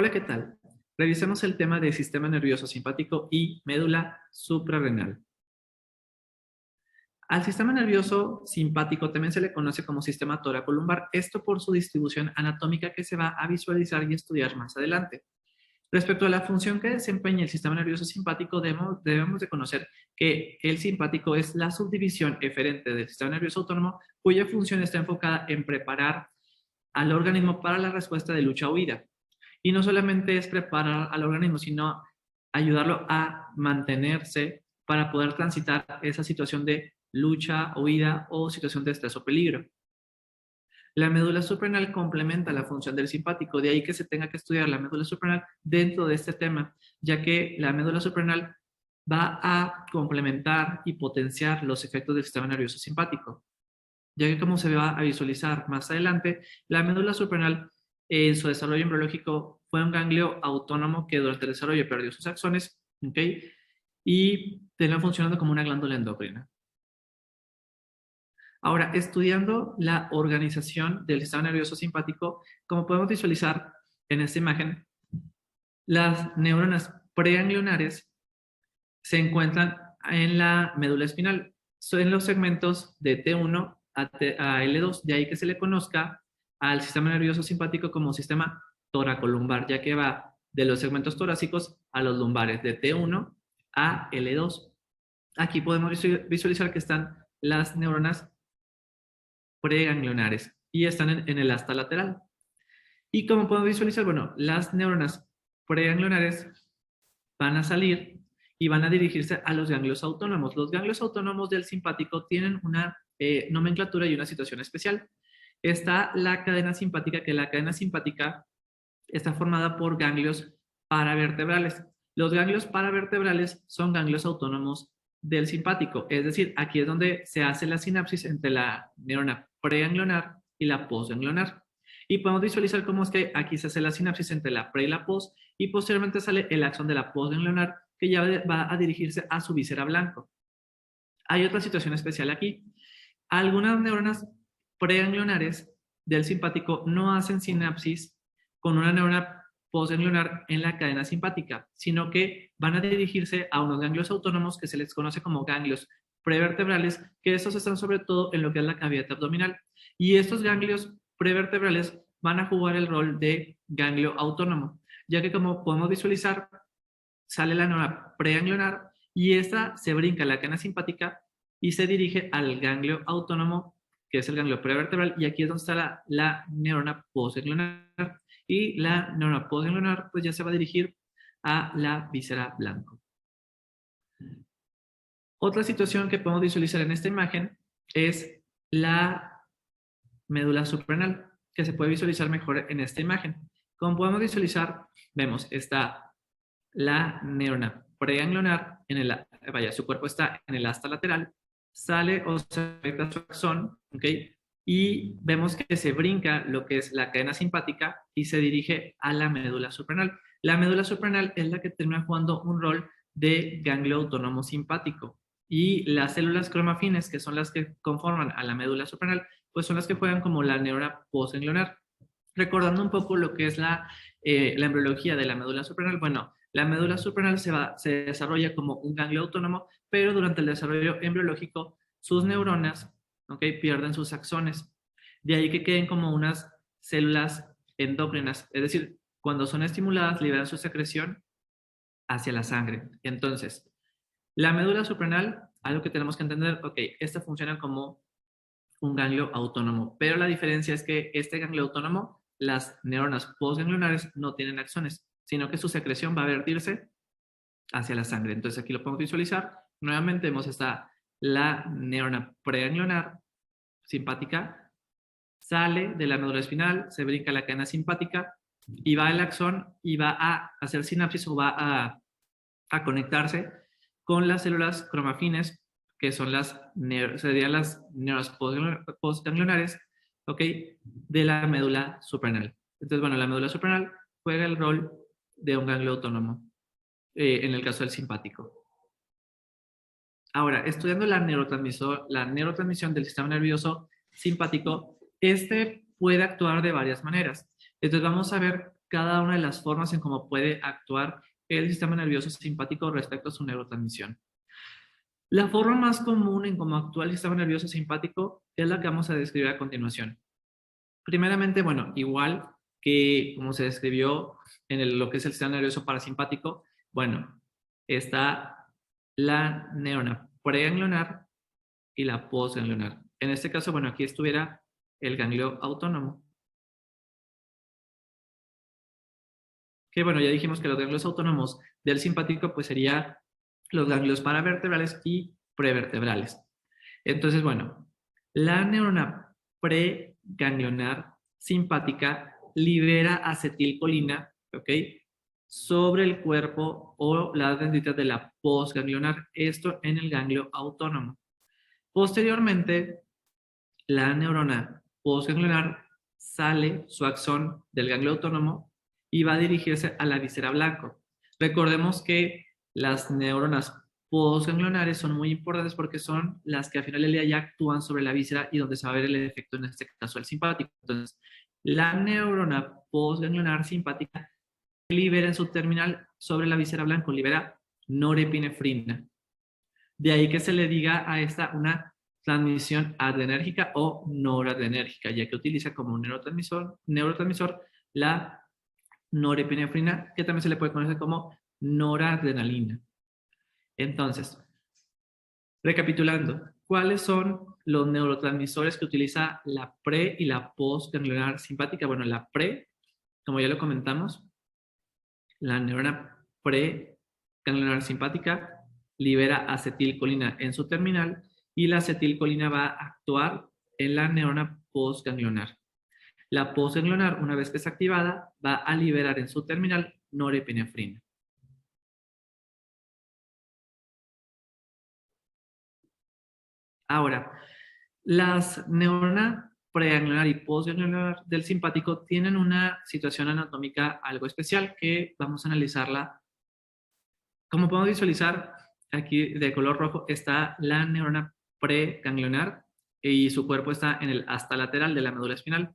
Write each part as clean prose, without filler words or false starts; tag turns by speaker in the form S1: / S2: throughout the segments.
S1: Hola, ¿qué tal? Revisemos el tema de sistema nervioso simpático y médula suprarrenal. Al sistema nervioso simpático también se le conoce como sistema toracolumbar, esto por su distribución anatómica que se va a visualizar y estudiar más adelante. Respecto a la función que desempeña el sistema nervioso simpático, debemos de conocer que el simpático es la subdivisión eferente del sistema nervioso autónomo, cuya función está enfocada en preparar al organismo para la respuesta de lucha o huida. Y no solamente es preparar al organismo, sino ayudarlo a mantenerse para poder transitar esa situación de lucha, huida o situación de estrés o peligro. La médula suprarrenal complementa la función del simpático, de ahí que se tenga que estudiar la médula suprarrenal dentro de este tema, ya que la médula suprarrenal va a complementar y potenciar los efectos del sistema nervioso simpático, ya que como se va a visualizar más adelante, la médula suprarrenal en su desarrollo embriológico fue un ganglio autónomo que durante el desarrollo perdió sus axones, ¿ok? Y terminó funcionando como una glándula endocrina. Ahora, estudiando la organización del sistema nervioso simpático, como podemos visualizar en esta imagen, las neuronas preganglionares se encuentran en la médula espinal. Son los segmentos de T1 a L2, de ahí que se le conozca al sistema nervioso simpático como sistema toracolumbar, ya que va de los segmentos torácicos a los lumbares, de T1 a L2. Aquí podemos visualizar que están las neuronas preganglionares y están en el asta lateral. Y como podemos visualizar, bueno, las neuronas preganglionares van a salir y van a dirigirse a los ganglios autónomos. Los ganglios autónomos del simpático tienen una nomenclatura y una situación especial. Está la cadena simpática, que la cadena simpática está formada por ganglios paravertebrales. Los ganglios paravertebrales son ganglios autónomos del simpático, es decir, aquí es donde se hace la sinapsis entre la neurona preganglionar y la postganglionar. Y podemos visualizar cómo es que aquí se hace la sinapsis entre la pre y la post, y posteriormente sale el axón de la postganglionar, que ya va a dirigirse a su víscera blanco. Hay otra situación especial aquí. Algunas neuronas preganglionares del simpático no hacen sinapsis con una neurona postganglionar en la cadena simpática, sino que van a dirigirse a unos ganglios autónomos que se les conoce como ganglios prevertebrales, que estos están sobre todo en lo que es la cavidad abdominal. Y estos ganglios prevertebrales van a jugar el rol de ganglio autónomo, ya que como podemos visualizar, sale la neurona preganglionar y esta se brinca la cadena simpática y se dirige al ganglio autónomo, que es el ganglio prevertebral, y aquí es donde está la neurona postganglionar, y la neurona postganglionar pues ya se va a dirigir a la víscera blanco. Otra situación que podemos visualizar en esta imagen es la médula suprarrenal, que se puede visualizar mejor en esta imagen. Como podemos visualizar, vemos, está la neurona preganglionar, su cuerpo está en el asta lateral, sale o se conecta su axón, ¿ok? Y vemos que se brinca lo que es la cadena simpática y se dirige a la médula suprarrenal. La médula suprarrenal es la que termina jugando un rol de ganglio autónomo simpático. Y las células cromafines, que son las que conforman a la médula suprarrenal, pues son las que juegan como la neurona postganglionar. Recordando un poco lo que es la embriología de la médula suprarrenal, bueno, la médula suprarrenal se desarrolla como un ganglio autónomo, pero durante el desarrollo embriológico, sus neuronas, ¿okay?, pierden sus axones. De ahí que queden como unas células endócrinas, es decir, cuando son estimuladas, liberan su secreción hacia la sangre. Entonces, la médula suprarrenal, algo que tenemos que entender, ok, esta funciona como un ganglio autónomo, pero la diferencia es que este ganglio autónomo, las neuronas postganglionares no tienen axones, sino que su secreción va a vertirse hacia la sangre. Entonces aquí lo podemos visualizar. Nuevamente vemos la neurona preganglionar simpática, sale de la médula espinal, se brinca la cadena simpática y va al axón y va a hacer sinapsis o va a conectarse con las células cromafines, que son serían las neuronas postganglionares, ¿ok?, de la médula suprarrenal. Entonces, bueno, la médula suprarrenal juega el rol de un ganglio autónomo, en el caso del simpático. Ahora, estudiando la neurotransmisión del sistema nervioso simpático, este puede actuar de varias maneras. Entonces, vamos a ver cada una de las formas en cómo puede actuar el sistema nervioso simpático respecto a su neurotransmisión. La forma más común en cómo actúa el sistema nervioso simpático es la que vamos a describir a continuación. Primeramente, bueno, igual que como se describió en lo que es el sistema nervioso parasimpático, bueno, está la neurona preganglionar y la postganglionar. En este caso, bueno, aquí estuviera el ganglio autónomo. Que bueno, ya dijimos que los ganglios autónomos del simpático pues sería los ganglios paravertebrales y prevertebrales. Entonces, bueno, la neurona preganglionar simpática libera acetilcolina, ¿ok? Sobre el cuerpo o las dendritas de la postganglionar, esto en el ganglio autónomo. Posteriormente, la neurona postganglionar sale su axón del ganglio autónomo y va a dirigirse a la víscera blanco. Recordemos que las neuronas postganglionares son muy importantes porque son las que al final del día ya actúan sobre la víscera y donde se va a ver el efecto, en este caso, el simpático. Entonces, la neurona postganglionar simpática libera en su terminal sobre la víscera blanco, libera norepinefrina. De ahí que se le diga a esta una transmisión adrenérgica o noradrenérgica, ya que utiliza como neurotransmisor la norepinefrina, que también se le puede conocer como noradrenalina. Entonces, recapitulando, ¿cuáles son los neurotransmisores que utiliza la pre y la postganglionar simpática? Bueno, la pre, como ya lo comentamos, la neurona preganglionar simpática libera acetilcolina en su terminal y la acetilcolina va a actuar en la neurona postganglionar. La postganglionar, una vez que es activada, va a liberar en su terminal norepinefrina. Ahora, las neuronas preganglionar y postganglionar del simpático tienen una situación anatómica algo especial que vamos a analizarla. Como podemos visualizar, aquí de color rojo está la neurona preganglionar y su cuerpo está en el asta lateral de la médula espinal.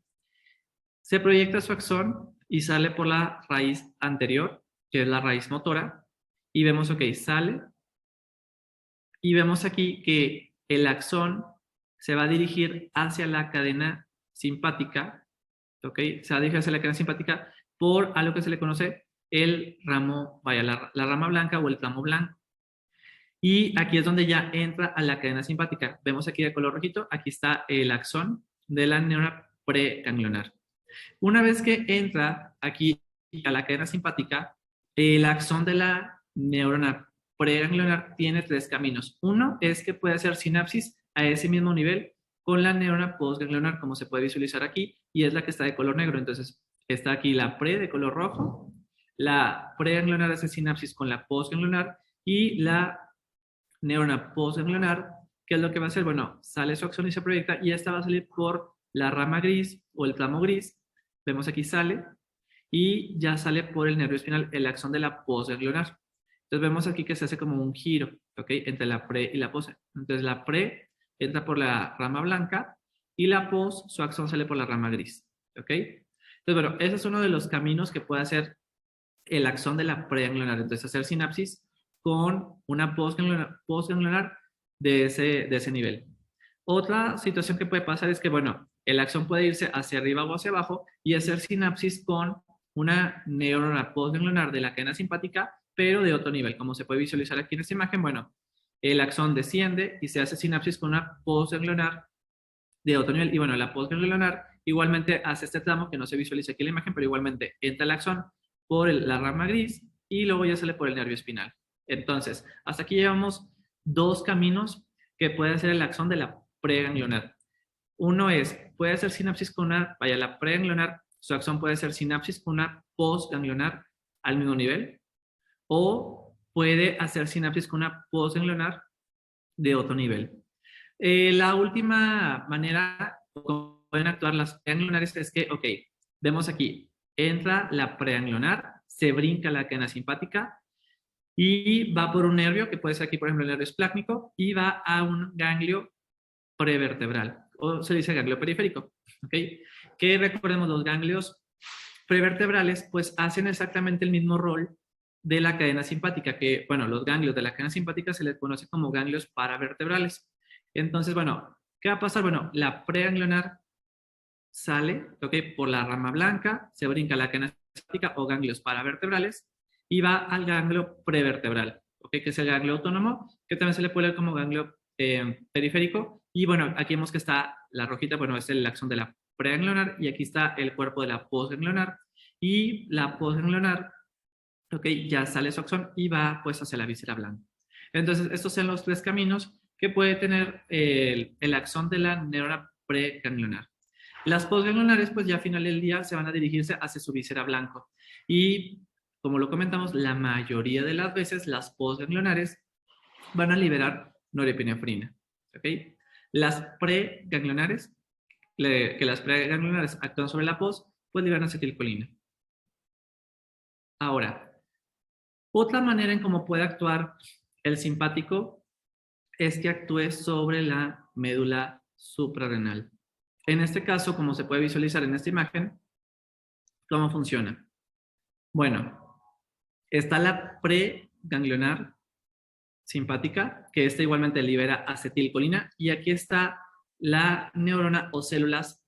S1: Se proyecta su axón y sale por la raíz anterior, que es la raíz motora, y vemos, ok, sale, y vemos aquí que el axón se va a dirigir hacia la cadena simpática, ok, se va a dirigir hacia la cadena simpática por algo que se le conoce el ramo, vaya, la rama blanca o el tramo blanco. Y aquí es donde ya entra a la cadena simpática. Vemos aquí de color rojito, aquí está el axón de la neurona preganglionar. Una vez que entra aquí a la cadena simpática, el axón de la neurona preganglionar tiene tres caminos. Uno es que puede hacer sinapsis a ese mismo nivel con la neurona postganglionar, como se puede visualizar aquí, y es la que está de color negro. Entonces, está aquí la pre de color rojo, la preganglionar hace sinapsis con la postganglionar y la neurona postganglionar, ¿qué es lo que va a hacer? Bueno, sale su axón y se proyecta y esta va a salir por la rama gris o el tramo gris. Vemos aquí sale y ya sale por el nervio espinal el axón de la postganglionar. Entonces vemos aquí que se hace como un giro, ¿ok? Entre la pre y la post. Entonces la pre entra por la rama blanca y la post, su axón sale por la rama gris, ¿ok? Entonces, bueno, ese es uno de los caminos que puede hacer el axón de la preganglionar. Entonces, hacer sinapsis con una postganglionar de ese nivel. Otra situación que puede pasar es que, bueno, el axón puede irse hacia arriba o hacia abajo y hacer sinapsis con una neurona postganglionar de la cadena simpática, pero de otro nivel. Como se puede visualizar aquí en esta imagen, bueno, el axón desciende y se hace sinapsis con una postganglionar de otro nivel. Y bueno, la postganglionar igualmente hace este tramo que no se visualiza aquí en la imagen, pero igualmente entra el axón por la rama gris y luego ya sale por el nervio espinal. Entonces, hasta aquí llevamos dos caminos que puede hacer el axón de la preganglionar. Uno es, puede hacer sinapsis con una, vaya, la preganglionar, su axón puede hacer sinapsis con una postganglionar al mismo nivel, o puede hacer sinapsis con una postganglionar de otro nivel. La última manera como pueden actuar las preganglionares es que, ok, vemos aquí, entra la preganglionar, se brinca la cadena simpática y va por un nervio, que puede ser aquí, por ejemplo, el nervio esplácnico, y va a un ganglio prevertebral, o se dice ganglio periférico, ¿ok? Que recordemos, los ganglios prevertebrales pues hacen exactamente el mismo rol de la cadena simpática, que, bueno, los ganglios de la cadena simpática se les conoce como ganglios paravertebrales. Entonces, bueno, ¿qué va a pasar? Bueno, la preganglionar sale, ¿ok? Por la rama blanca, se brinca la cadena simpática o ganglios paravertebrales y va al ganglio prevertebral, ¿ok? Que es el ganglio autónomo, que también se le puede ver como ganglio periférico. Y bueno, aquí vemos que está la rojita, bueno, es el axón de la preganglionar y aquí está el cuerpo de la postganglionar. Y la postganglionar, ¿ok? Ya sale su axón y va pues hacia la víscera blanca. Entonces, estos son los tres caminos que puede tener el axón de la neurona preganglionar. Las postganglionares, pues ya a final del día se van a dirigirse hacia su víscera blanco. Y como lo comentamos, la mayoría de las veces las postganglionares van a liberar norepinefrina. ¿Ok? Las preganglionares, que las preganglionares actúan sobre la post, pues liberan acetilcolina. Ahora, otra manera en cómo puede actuar el simpático es que actúe sobre la médula suprarrenal. En este caso, como se puede visualizar en esta imagen, ¿cómo funciona? Bueno, está la preganglionar simpática, que esta igualmente libera acetilcolina, y aquí está la neurona o células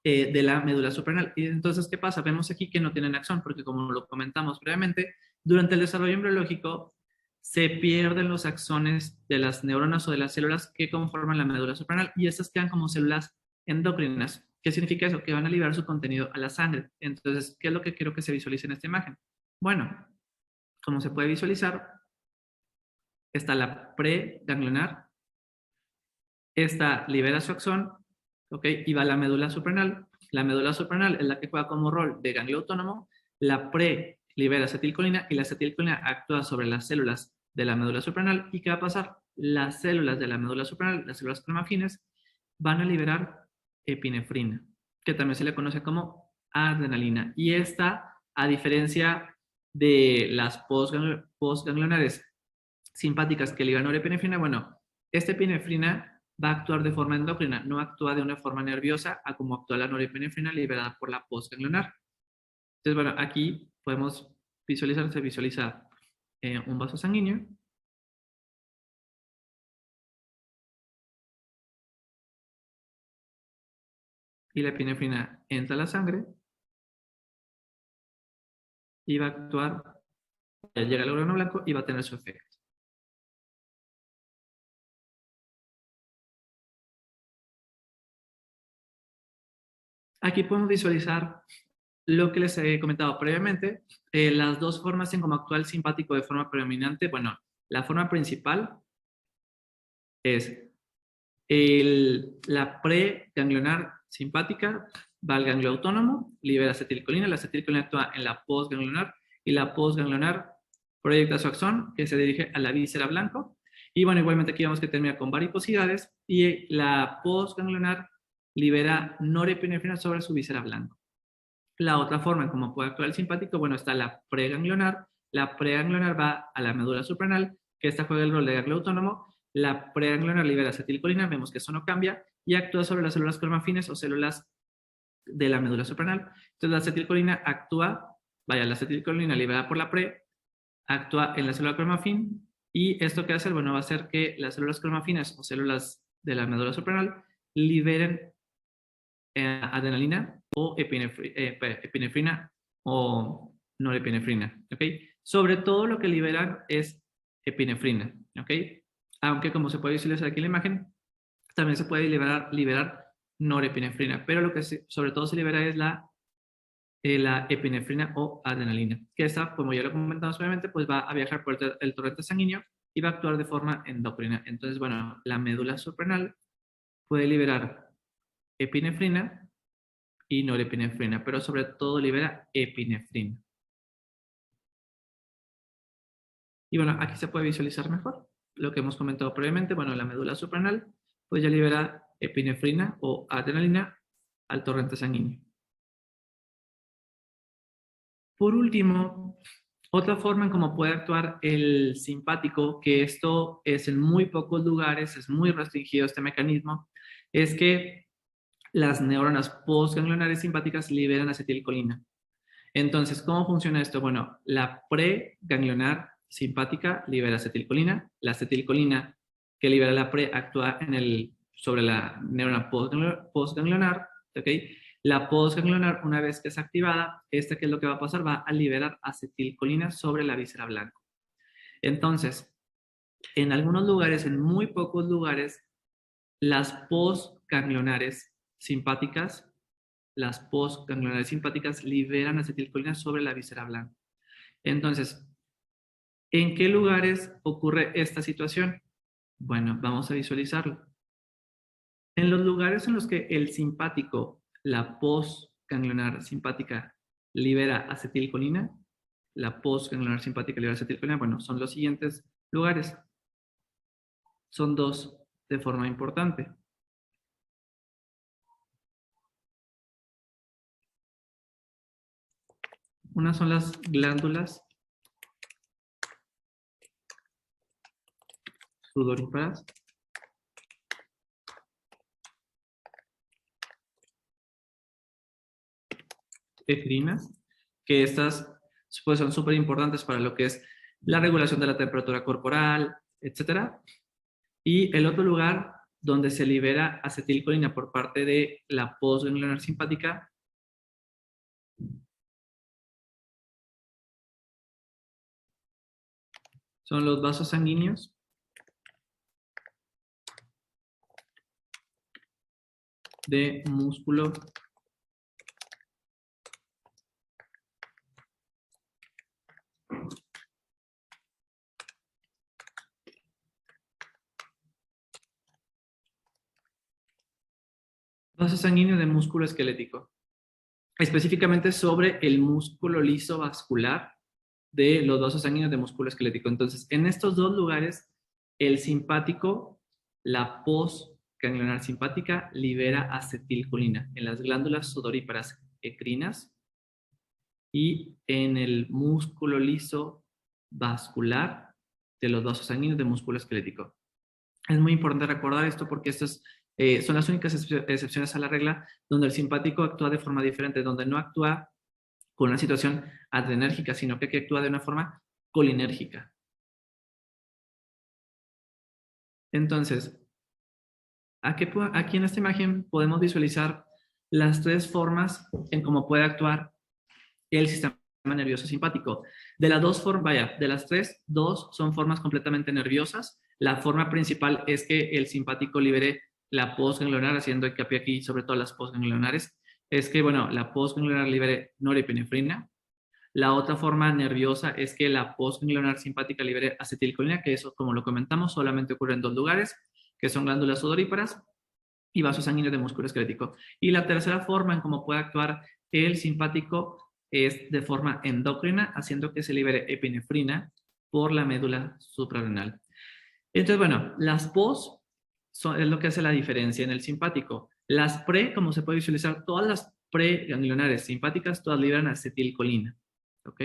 S1: de la médula suprarrenal. Y entonces, ¿qué pasa? Vemos aquí que no tienen axón, porque como lo comentamos previamente, durante el desarrollo embriológico se pierden los axones de las neuronas o de las células que conforman la médula suprarrenal y estas quedan como células endocrinas. ¿Qué significa eso? Que van a liberar su contenido a la sangre. Entonces, ¿qué es lo que quiero que se visualice en esta imagen? Bueno, como se puede visualizar, está la preganglionar, esta libera su axón, ¿ok? Y va a la médula suprarrenal. La médula suprarrenal es la que juega como rol de ganglio autónomo. La pre libera acetilcolina y la acetilcolina actúa sobre las células de la médula suprarrenal. ¿Y qué va a pasar? Las células de la médula suprarrenal, las células cromafines, van a liberar epinefrina, que también se le conoce como adrenalina. Y esta, a diferencia de las postganglionares simpáticas que liberan norepinefrina, bueno, esta epinefrina va a actuar de forma endocrina, no actúa de una forma nerviosa a como actúa la norepinefrina liberada por la postganglionar. Entonces, bueno, aquí podemos visualizar, se visualiza un vaso sanguíneo. Y la epinefrina entra a la sangre y va a actuar, ya llega al órgano blanco y va a tener su efecto. Aquí podemos visualizar lo que les he comentado previamente, las dos formas en cómo actúa el simpático de forma predominante. Bueno, la forma principal es la preganglionar simpática, va al ganglio autónomo, libera acetilcolina, la acetilcolina actúa en la postganglionar y la postganglionar proyecta su axón que se dirige a la víscera blanco. Y bueno, igualmente aquí vemos que termina con varicosidades y la postganglionar libera norepinefrina sobre su víscera blanco. La otra forma en cómo puede actuar el simpático, bueno, está la preganglionar. La preganglionar va a la médula suprarrenal, que esta juega el rol de ganglio autónomo. La preganglionar libera acetilcolina, vemos que eso no cambia, y actúa sobre las células cromafines o células de la médula suprarrenal. Entonces la acetilcolina actúa, vaya, la acetilcolina liberada por la pre, actúa en la célula cromafin, y esto que hace, bueno, va a hacer que las células cromafines o células de la médula suprarrenal liberen adrenalina o epinefrina o norepinefrina, ¿ok? Sobre todo lo que liberan es epinefrina, ¿ok? Aunque como se puede visualizar aquí en la imagen, también se puede liberar norepinefrina, pero lo que sobre todo se libera es la epinefrina o adrenalina, que esta, como ya lo comentamos previamente, pues va a viajar por el torrente sanguíneo y va a actuar de forma endocrina. Entonces, bueno, la médula suprarrenal puede liberar epinefrina y norepinefrina, pero sobre todo libera epinefrina. Y bueno, aquí se puede visualizar mejor lo que hemos comentado previamente. Bueno, la médula suprarrenal pues ya libera epinefrina o adrenalina al torrente sanguíneo. Por último, otra forma en cómo puede actuar el simpático, que esto es en muy pocos lugares, es muy restringido este mecanismo, es que las neuronas postganglionares simpáticas liberan acetilcolina. Entonces, ¿cómo funciona esto? Bueno, la preganglionar simpática libera acetilcolina. La acetilcolina que libera la pre actúa sobre la neurona postganglionar, ¿ok? La postganglionar, una vez que es activada, ¿qué es lo que va a pasar? Va a liberar acetilcolina sobre la víscera blanca. Entonces, en algunos lugares, en muy pocos lugares, las postganglionares simpáticas liberan acetilcolina sobre la víscera blanca. Entonces, ¿en qué lugares ocurre esta situación? Bueno, vamos a visualizarlo. En los lugares en los que el simpático, la postganglionar simpática, libera acetilcolina, bueno, son los siguientes lugares. Son dos de forma importante. Una son las glándulas sudoríparas. Efrinas, que estas pues, son súper importantes para lo que es la regulación de la temperatura corporal, etcétera. Y el otro lugar donde se libera acetilcolina por parte de la postganglionar simpática son los vasos sanguíneos de músculo esquelético, específicamente sobre el músculo liso vascular de los vasos sanguíneos de músculo esquelético. Entonces, en estos dos lugares, el simpático, la postganglionar simpática, libera acetilcolina en las glándulas sudoríparas ecrinas y en el músculo liso vascular de los vasos sanguíneos de músculo esquelético. Es muy importante recordar esto porque estas son las únicas excepciones a la regla donde el simpático actúa de forma diferente, donde no actúa con una situación adrenérgica, sino que actúa de una forma colinérgica. Entonces, aquí en esta imagen podemos visualizar las tres formas en cómo puede actuar el sistema nervioso simpático. De las dos formas, de las tres, dos son formas completamente nerviosas. La forma principal es que el simpático libere la postganglionar, haciendo hincapié aquí sobre todo las postganglionares, es que, bueno, la postganglionar libere norepinefrina. La otra forma nerviosa es que la postganglionar simpática libere acetilcolina, que eso, como lo comentamos, solamente ocurre en dos lugares, que son glándulas sudoríparas y vasos sanguíneos de músculo esquelético. Y la tercera forma en cómo puede actuar el simpático es de forma endocrina, haciendo que se libere epinefrina por la médula suprarrenal. Entonces, bueno, las pos es lo que hace la diferencia en el simpático. Las pre, como se puede visualizar, todas las preganglionares simpáticas, todas liberan acetilcolina. ¿Ok?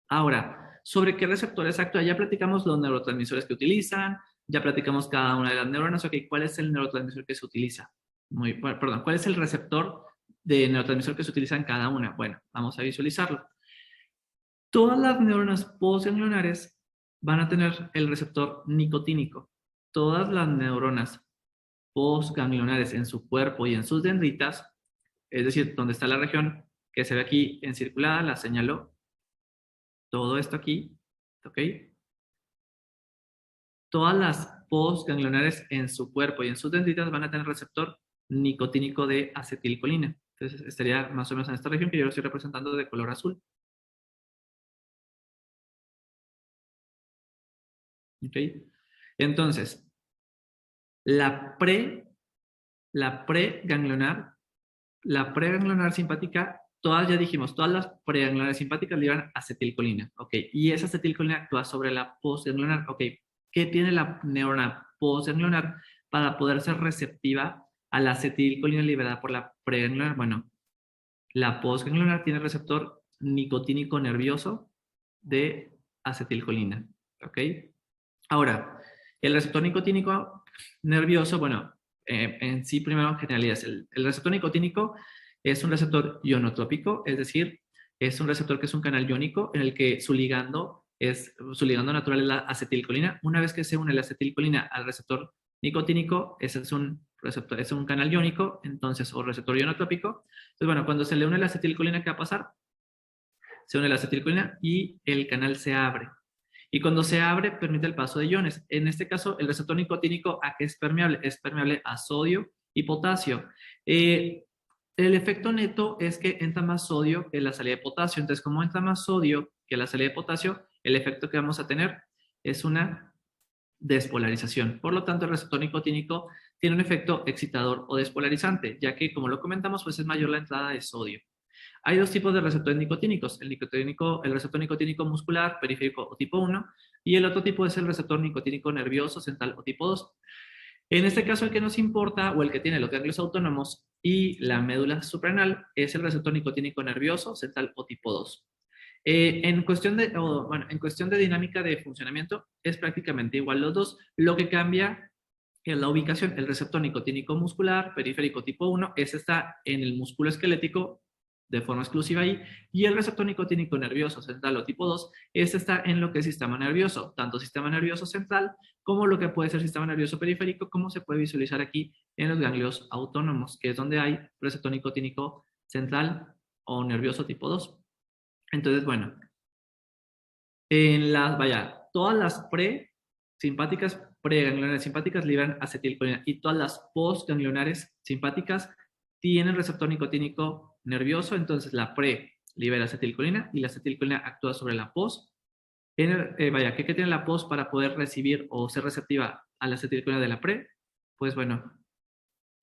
S1: Ahora, ¿sobre qué receptores actúa? Ya platicamos los neurotransmisores que utilizan, ya platicamos cada una de las neuronas. Ok, ¿cuál es el neurotransmisor que se utiliza? Perdón, ¿cuál es el receptor de neurotransmisor que se utiliza en cada una? Bueno, vamos a visualizarlo. Todas las neuronas postganglionares van a tener el receptor nicotínico. Todas las neuronas postganglionares en su cuerpo y en sus dendritas, es decir, donde está la región que se ve aquí encirculada, la señaló, todo esto aquí, ¿ok? Todas las postganglionares en su cuerpo y en sus dendritas van a tener receptor nicotínico de acetilcolina. Entonces estaría más o menos en esta región que yo lo estoy representando de color azul. ¿Ok? Entonces, la preganglionar, la preganglionar simpática, todas ya dijimos, todas las preganglionares simpáticas liberan acetilcolina, ¿ok? Y esa acetilcolina actúa sobre la postganglionar, ¿ok? ¿Qué tiene la neurona postganglionar para poder ser receptiva a la acetilcolina liberada por la preganglionar? Bueno, la postganglionar tiene receptor nicotínico nervioso de acetilcolina, ¿ok? Ahora, el receptor nicotínico nervioso, bueno, en sí primero generalidades. El receptor nicotínico es un receptor ionotrópico, es decir, es un receptor que es un canal iónico en el que su ligando natural es la acetilcolina. Una vez que se une la acetilcolina al receptor nicotínico, ese es un receptor, es un canal iónico, entonces, o receptor ionotrópico. Entonces, bueno, cuando se le une la acetilcolina, ¿qué va a pasar? Se une la acetilcolina y el canal se abre. Y cuando se abre, permite el paso de iones. En este caso, el receptor nicotínico, ¿a qué es permeable? Es permeable a sodio y potasio. El efecto neto es que entra más sodio que la salida de potasio. Entonces, como entra más sodio que la salida de potasio, el efecto que vamos a tener es una despolarización. Por lo tanto, el receptor nicotínico tiene un efecto excitador o despolarizante, ya que, como lo comentamos, pues es mayor la entrada de sodio. Hay dos tipos de receptores nicotínicos, el receptor nicotínico muscular, periférico o tipo 1, y el otro tipo es el receptor nicotínico nervioso, central o tipo 2. En este caso, el que nos importa, o el que tiene los ganglios autónomos y la médula suprarrenal, es el receptor nicotínico nervioso, central o tipo 2. En cuestión de dinámica de funcionamiento, es prácticamente igual los dos. Lo que cambia es la ubicación. El receptor nicotínico muscular, periférico tipo 1, ese está en el músculo esquelético de forma exclusiva ahí, y el receptor nicotínico nervioso central o tipo 2, ese está en lo que es sistema nervioso, tanto sistema nervioso central como lo que puede ser sistema nervioso periférico, como se puede visualizar aquí en los ganglios autónomos, que es donde hay receptor nicotínico central o nervioso tipo 2. Entonces, bueno, todas las preganglionares simpáticas liberan acetilcolina y todas las postganglionares simpáticas tienen receptor nicotínico nervioso, entonces la pre libera acetilcolina y la acetilcolina actúa sobre la post. ¿Qué tiene la post para poder recibir o ser receptiva a la acetilcolina de la pre? Pues bueno,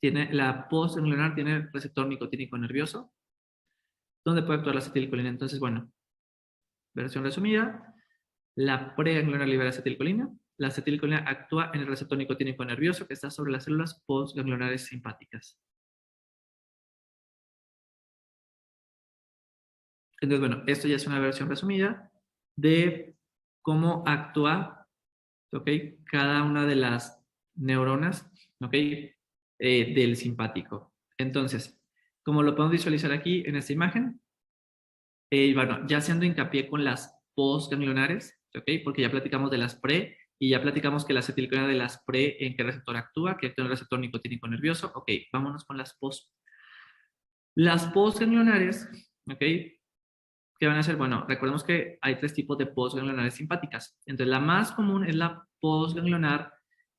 S1: la postganglionar tiene receptor nicotínico nervioso, donde puede actuar la acetilcolina. Entonces, bueno, versión resumida, la preganglionar libera acetilcolina. La acetilcolina actúa en el receptor nicotínico nervioso que está sobre las células postganglionares simpáticas. Entonces, bueno, esto ya es una versión resumida de cómo actúa, ¿ok?, cada una de las neuronas, ¿ok?, del simpático. Entonces, como lo podemos visualizar aquí en esta imagen, bueno, ya haciendo hincapié con las postganglionares, ¿ok?, porque ya platicamos de las pre y ya platicamos que la acetilcolina de las pre, ¿en qué receptor actúa? Que actúa en el receptor nicotínico nervioso. Ok, vámonos con las post. Las postganglionares, ¿ok?, ¿qué van a hacer? Bueno, recordemos que hay tres tipos de postganglionares simpáticas. Entonces, la más común es la postganglionar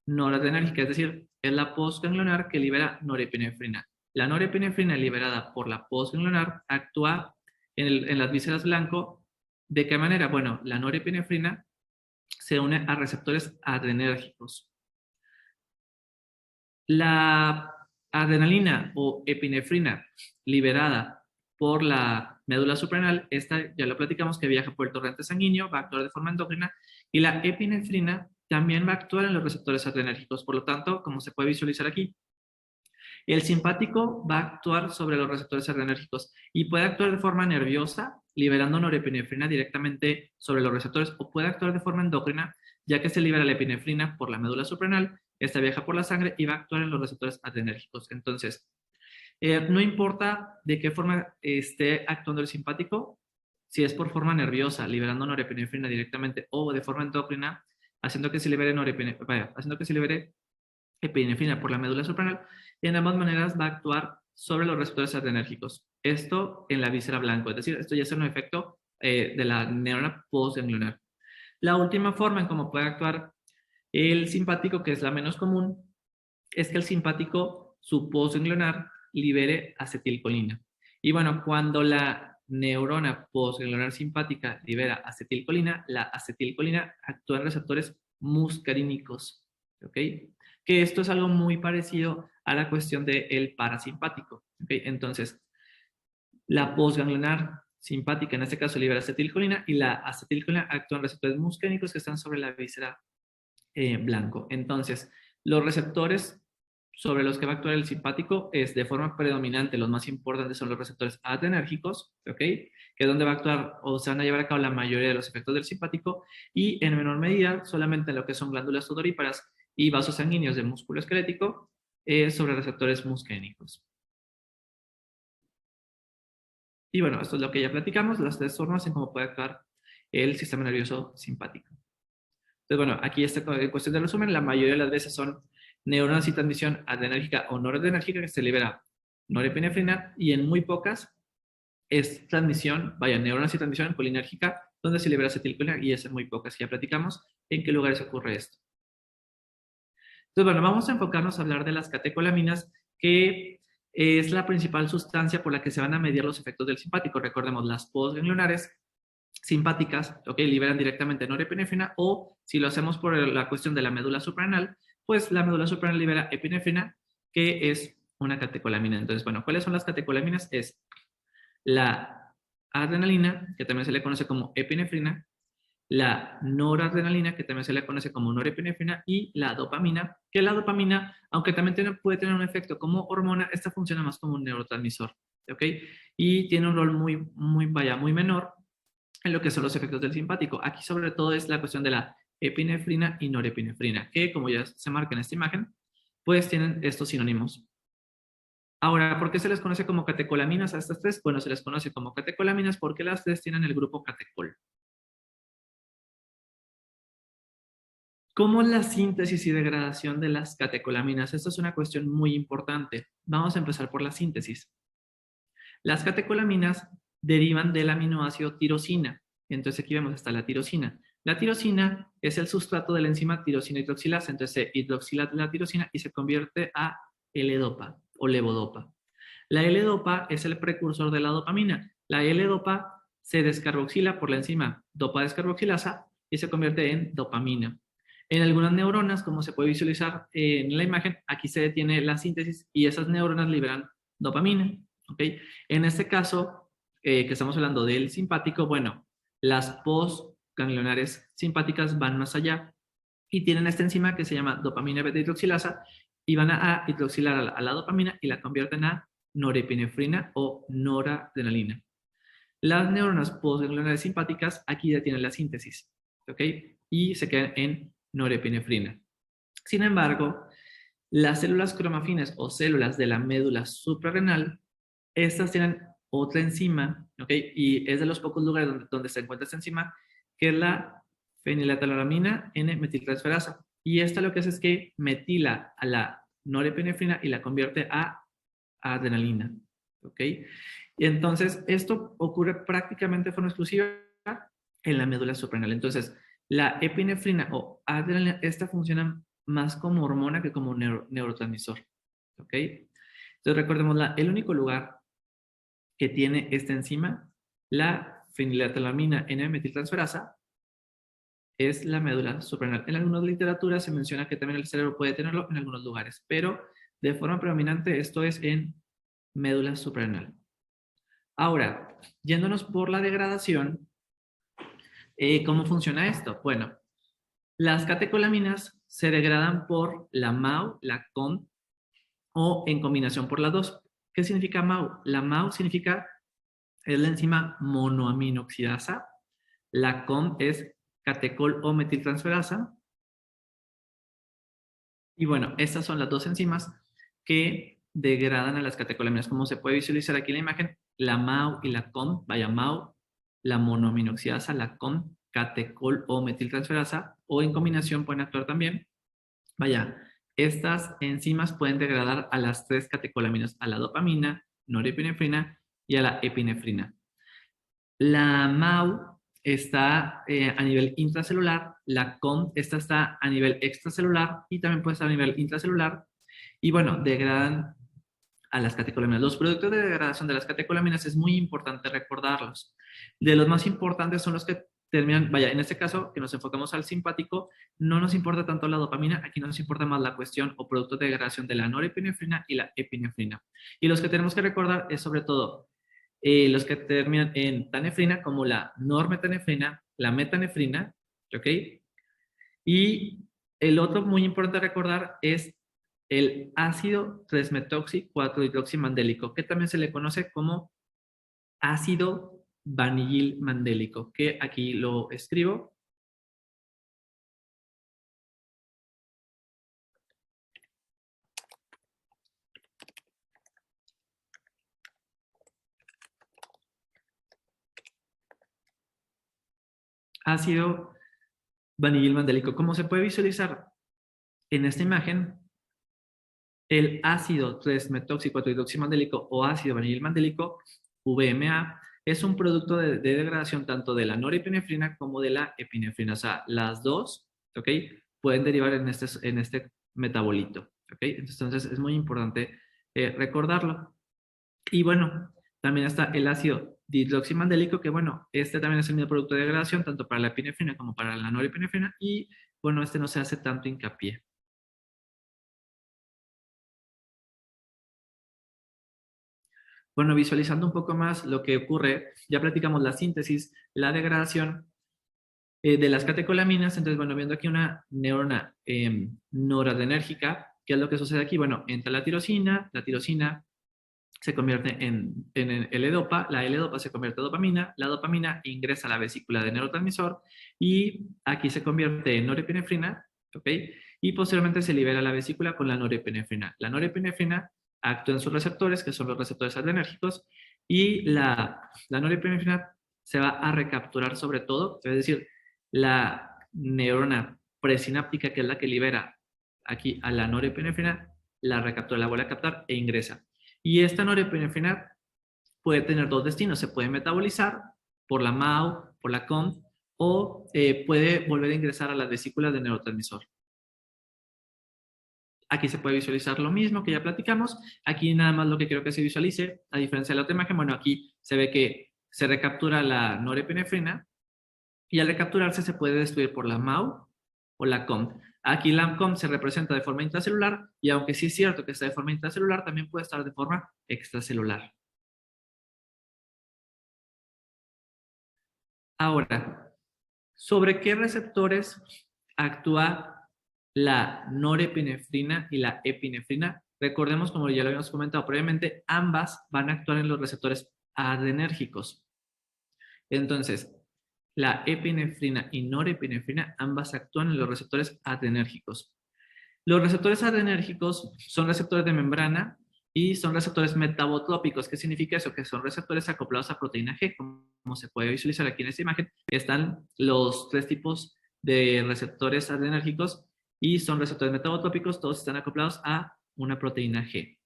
S1: noradrenérgica, es decir, es la postganglionar que libera norepinefrina. La norepinefrina liberada por la postganglionar actúa en las vísceras blanco. ¿De qué manera? Bueno, la norepinefrina se une a receptores adrenérgicos. La adrenalina o epinefrina liberada por la médula suprarrenal, esta ya lo platicamos que viaja por el torrente sanguíneo, va a actuar de forma endócrina, y la epinefrina también va a actuar en los receptores adrenérgicos. Por lo tanto, como se puede visualizar aquí, el simpático va a actuar sobre los receptores adrenérgicos y puede actuar de forma nerviosa, liberando norepinefrina directamente sobre los receptores, o puede actuar de forma endócrina, ya que se libera la epinefrina por la médula suprarrenal, esta viaja por la sangre y va a actuar en los receptores adrenérgicos. Entonces, no importa de qué forma esté actuando el simpático, si es por forma nerviosa, liberando norepinefrina directamente, o de forma endócrina, haciendo que se libere epinefrina por la médula suprarrenal, y en ambas maneras va a actuar sobre los receptores adrenérgicos. Esto en la víscera blanco, es decir, esto ya es un efecto de la neurona postganglionar. La última forma en cómo puede actuar el simpático, que es la menos común, es que el simpático, su postganglionar, libere acetilcolina. Y bueno, cuando la neurona postganglionar simpática libera acetilcolina, la acetilcolina actúa en receptores muscarínicos, ¿ok? Que esto es algo muy parecido a la cuestión del parasimpático, ¿ok? Entonces, la postganglionar simpática, en este caso, libera acetilcolina y la acetilcolina actúa en receptores muscarínicos que están sobre la víscera blanco. Entonces, los receptores sobre los que va a actuar el simpático es de forma predominante, los más importantes son los receptores adrenérgicos, ¿ok?, que es donde va a actuar o se van a llevar a cabo la mayoría de los efectos del simpático, y en menor medida solamente en lo que son glándulas sudoríparas y vasos sanguíneos del músculo esquelético sobre receptores muscarínicos. Y bueno, esto es lo que ya platicamos, las tres formas en cómo puede actuar el sistema nervioso simpático. Entonces, bueno, aquí está en cuestión de resumen, la mayoría de las veces son neuronas y transmisión adrenérgica o noradrenérgica que se libera norepinefrina y en muy pocas es transmisión, vaya, neuronas y transmisión colinérgica donde se libera acetilcolina y es en muy pocas. Ya platicamos en qué lugares ocurre esto. Entonces, bueno, vamos a enfocarnos a hablar de las catecolaminas, que es la principal sustancia por la que se van a medir los efectos del simpático. Recordemos, las postganglionares simpáticas, ok, liberan directamente norepinefrina, o si lo hacemos por la cuestión de la médula suprarrenal, pues la médula suprarrenal libera epinefrina, que es una catecolamina. Entonces, bueno, ¿cuáles son las catecolaminas? Es la adrenalina, que también se le conoce como epinefrina, la noradrenalina, que también se le conoce como norepinefrina, y la dopamina, que la dopamina, aunque también puede tener un efecto como hormona, esta funciona más como un neurotransmisor, ¿ok? Y tiene un rol muy menor en lo que son los efectos del simpático. Aquí sobre todo es la cuestión de la epinefrina y norepinefrina, que como ya se marca en esta imagen, pues tienen estos sinónimos. Ahora, ¿por qué se les conoce como catecolaminas a estas tres? Bueno, se les conoce como catecolaminas porque las tres tienen el grupo catecol. ¿Cómo es la síntesis y degradación de las catecolaminas? Esto es una cuestión muy importante. Vamos a empezar por la síntesis. Las catecolaminas derivan del aminoácido tirosina. Entonces aquí vemos está la tirosina. La tirosina es el sustrato de la enzima tirosina hidroxilasa. Entonces se hidroxila la tirosina y se convierte a L-dopa o levodopa. La L-dopa es el precursor de la dopamina. La L-dopa se descarboxila por la enzima dopa descarboxilasa y se convierte en dopamina. En algunas neuronas, como se puede visualizar en la imagen, aquí se detiene la síntesis y esas neuronas liberan dopamina. ¿Okay? En este caso, que estamos hablando del simpático, bueno, las postganglionares simpáticas van más allá y tienen esta enzima que se llama dopamina beta hidroxilasa y van a hidroxilar a la dopamina y la convierten a norepinefrina o noradrenalina. Las neuronas postganglionares simpáticas aquí detienen la síntesis, ¿ok? Y se quedan en norepinefrina. Sin embargo, las células cromafines o células de la médula suprarrenal, estas tienen otra enzima, ¿ok? Y es de los pocos lugares donde se encuentra esta enzima, que es la feniletilamina N-metiltransferasa. Y esta lo que hace es que metila a la norepinefrina y la convierte a adrenalina, ¿ok? Y entonces esto ocurre prácticamente de forma exclusiva en la médula suprarrenal. Entonces, la epinefrina o adrenalina, esta funciona más como hormona que como neurotransmisor, ¿ok? Entonces recordemos, el único lugar que tiene esta enzima, la feniletilamina N-metiltransferasa, es la médula suprarrenal. En algunas literaturas se menciona que también el cerebro puede tenerlo en algunos lugares, pero de forma predominante esto es en médula suprarrenal. Ahora, yéndonos por la degradación, ¿cómo funciona esto? Bueno, las catecolaminas se degradan por la MAO, la COM o en combinación por las dos. ¿Qué significa MAO? La MAO significa, es la enzima monoaminoxidasa, la COM es catecol o metiltransferasa, y bueno, estas son las dos enzimas que degradan a las catecolaminas. Como se puede visualizar aquí en la imagen, la MAO y la COM, vaya MAO, la monoaminoxidasa, la COM, catecol o metiltransferasa, o en combinación pueden actuar también. Vaya, estas enzimas pueden degradar a las tres catecolaminas, a la dopamina, norepinefrina y a la epinefrina. La MAU está a nivel intracelular, la COM esta está a nivel extracelular y también puede estar a nivel intracelular. Y bueno, degradan a las catecolaminas. Los productos de degradación de las catecolaminas es muy importante recordarlos. De los más importantes son los que terminan, vaya, en este caso que nos enfocamos al simpático, no nos importa tanto la dopamina, aquí nos importa más la cuestión o productos de degradación de la norepinefrina y la epinefrina. Y los que tenemos que recordar es sobre todo los que terminan en tanefrina, como la normetanefrina, la metanefrina, ¿ok? Y el otro muy importante a recordar es el ácido 3-metoxi-4-hidroximandélico, que también se le conoce como ácido vanillil-mandélico, que aquí lo escribo. ácido vanililmandélico. Como se puede visualizar en esta imagen, el ácido 3-metóxico-hidroximandélico o ácido vanililmandélico, VMA, es un producto de degradación tanto de la norepinefrina como de la epinefrina. O sea, las dos, ¿ok? Pueden derivar en este metabolito, ¿ok? Entonces es muy importante recordarlo. Y bueno, también está el ácido dihidroximandélico, que bueno, este también es el mismo producto de degradación tanto para la epinefrina como para la norepinefrina y bueno, este no se hace tanto hincapié. Bueno, visualizando un poco más lo que ocurre, ya platicamos la síntesis, la degradación de las catecolaminas. Entonces, bueno, viendo aquí una neurona noradrenérgica, ¿qué es lo que sucede aquí? Bueno, entra la tirosina se convierte en L-dopa, la L-dopa se convierte en dopamina, la dopamina ingresa a la vesícula de neurotransmisor y aquí se convierte en norepinefrina, ¿ok? Y posteriormente se libera la vesícula con la norepinefrina. La norepinefrina actúa en sus receptores, que son los receptores adrenérgicos, y la norepinefrina se va a recapturar sobre todo, es decir, la neurona presináptica, que es la que libera aquí a la norepinefrina, la recaptura, la vuelve a captar e ingresa. Y esta norepinefrina puede tener dos destinos, se puede metabolizar por la MAO, por la COMT, o puede volver a ingresar a las vesículas de neurotransmisor. Aquí se puede visualizar lo mismo que ya platicamos. Aquí nada más lo que quiero que se visualice, a diferencia de la otra imagen, bueno, aquí se ve que se recaptura la norepinefrina y al recapturarse se puede destruir por la MAO o la COMT. Aquí la COMT se representa de forma intracelular y aunque sí es cierto que está de forma intracelular, también puede estar de forma extracelular. Ahora, ¿sobre qué receptores actúa la norepinefrina y la epinefrina? Recordemos, como ya lo habíamos comentado previamente, ambas van a actuar en los receptores adrenérgicos. Entonces, la epinefrina y norepinefrina ambas actúan en los receptores adrenérgicos. Los receptores adrenérgicos son receptores de membrana y son receptores metabotrópicos. ¿Qué significa eso? Que son receptores acoplados a proteína G, como se puede visualizar aquí en esta imagen. Están los tres tipos de receptores adrenérgicos y son receptores metabotrópicos, todos están acoplados a una proteína G.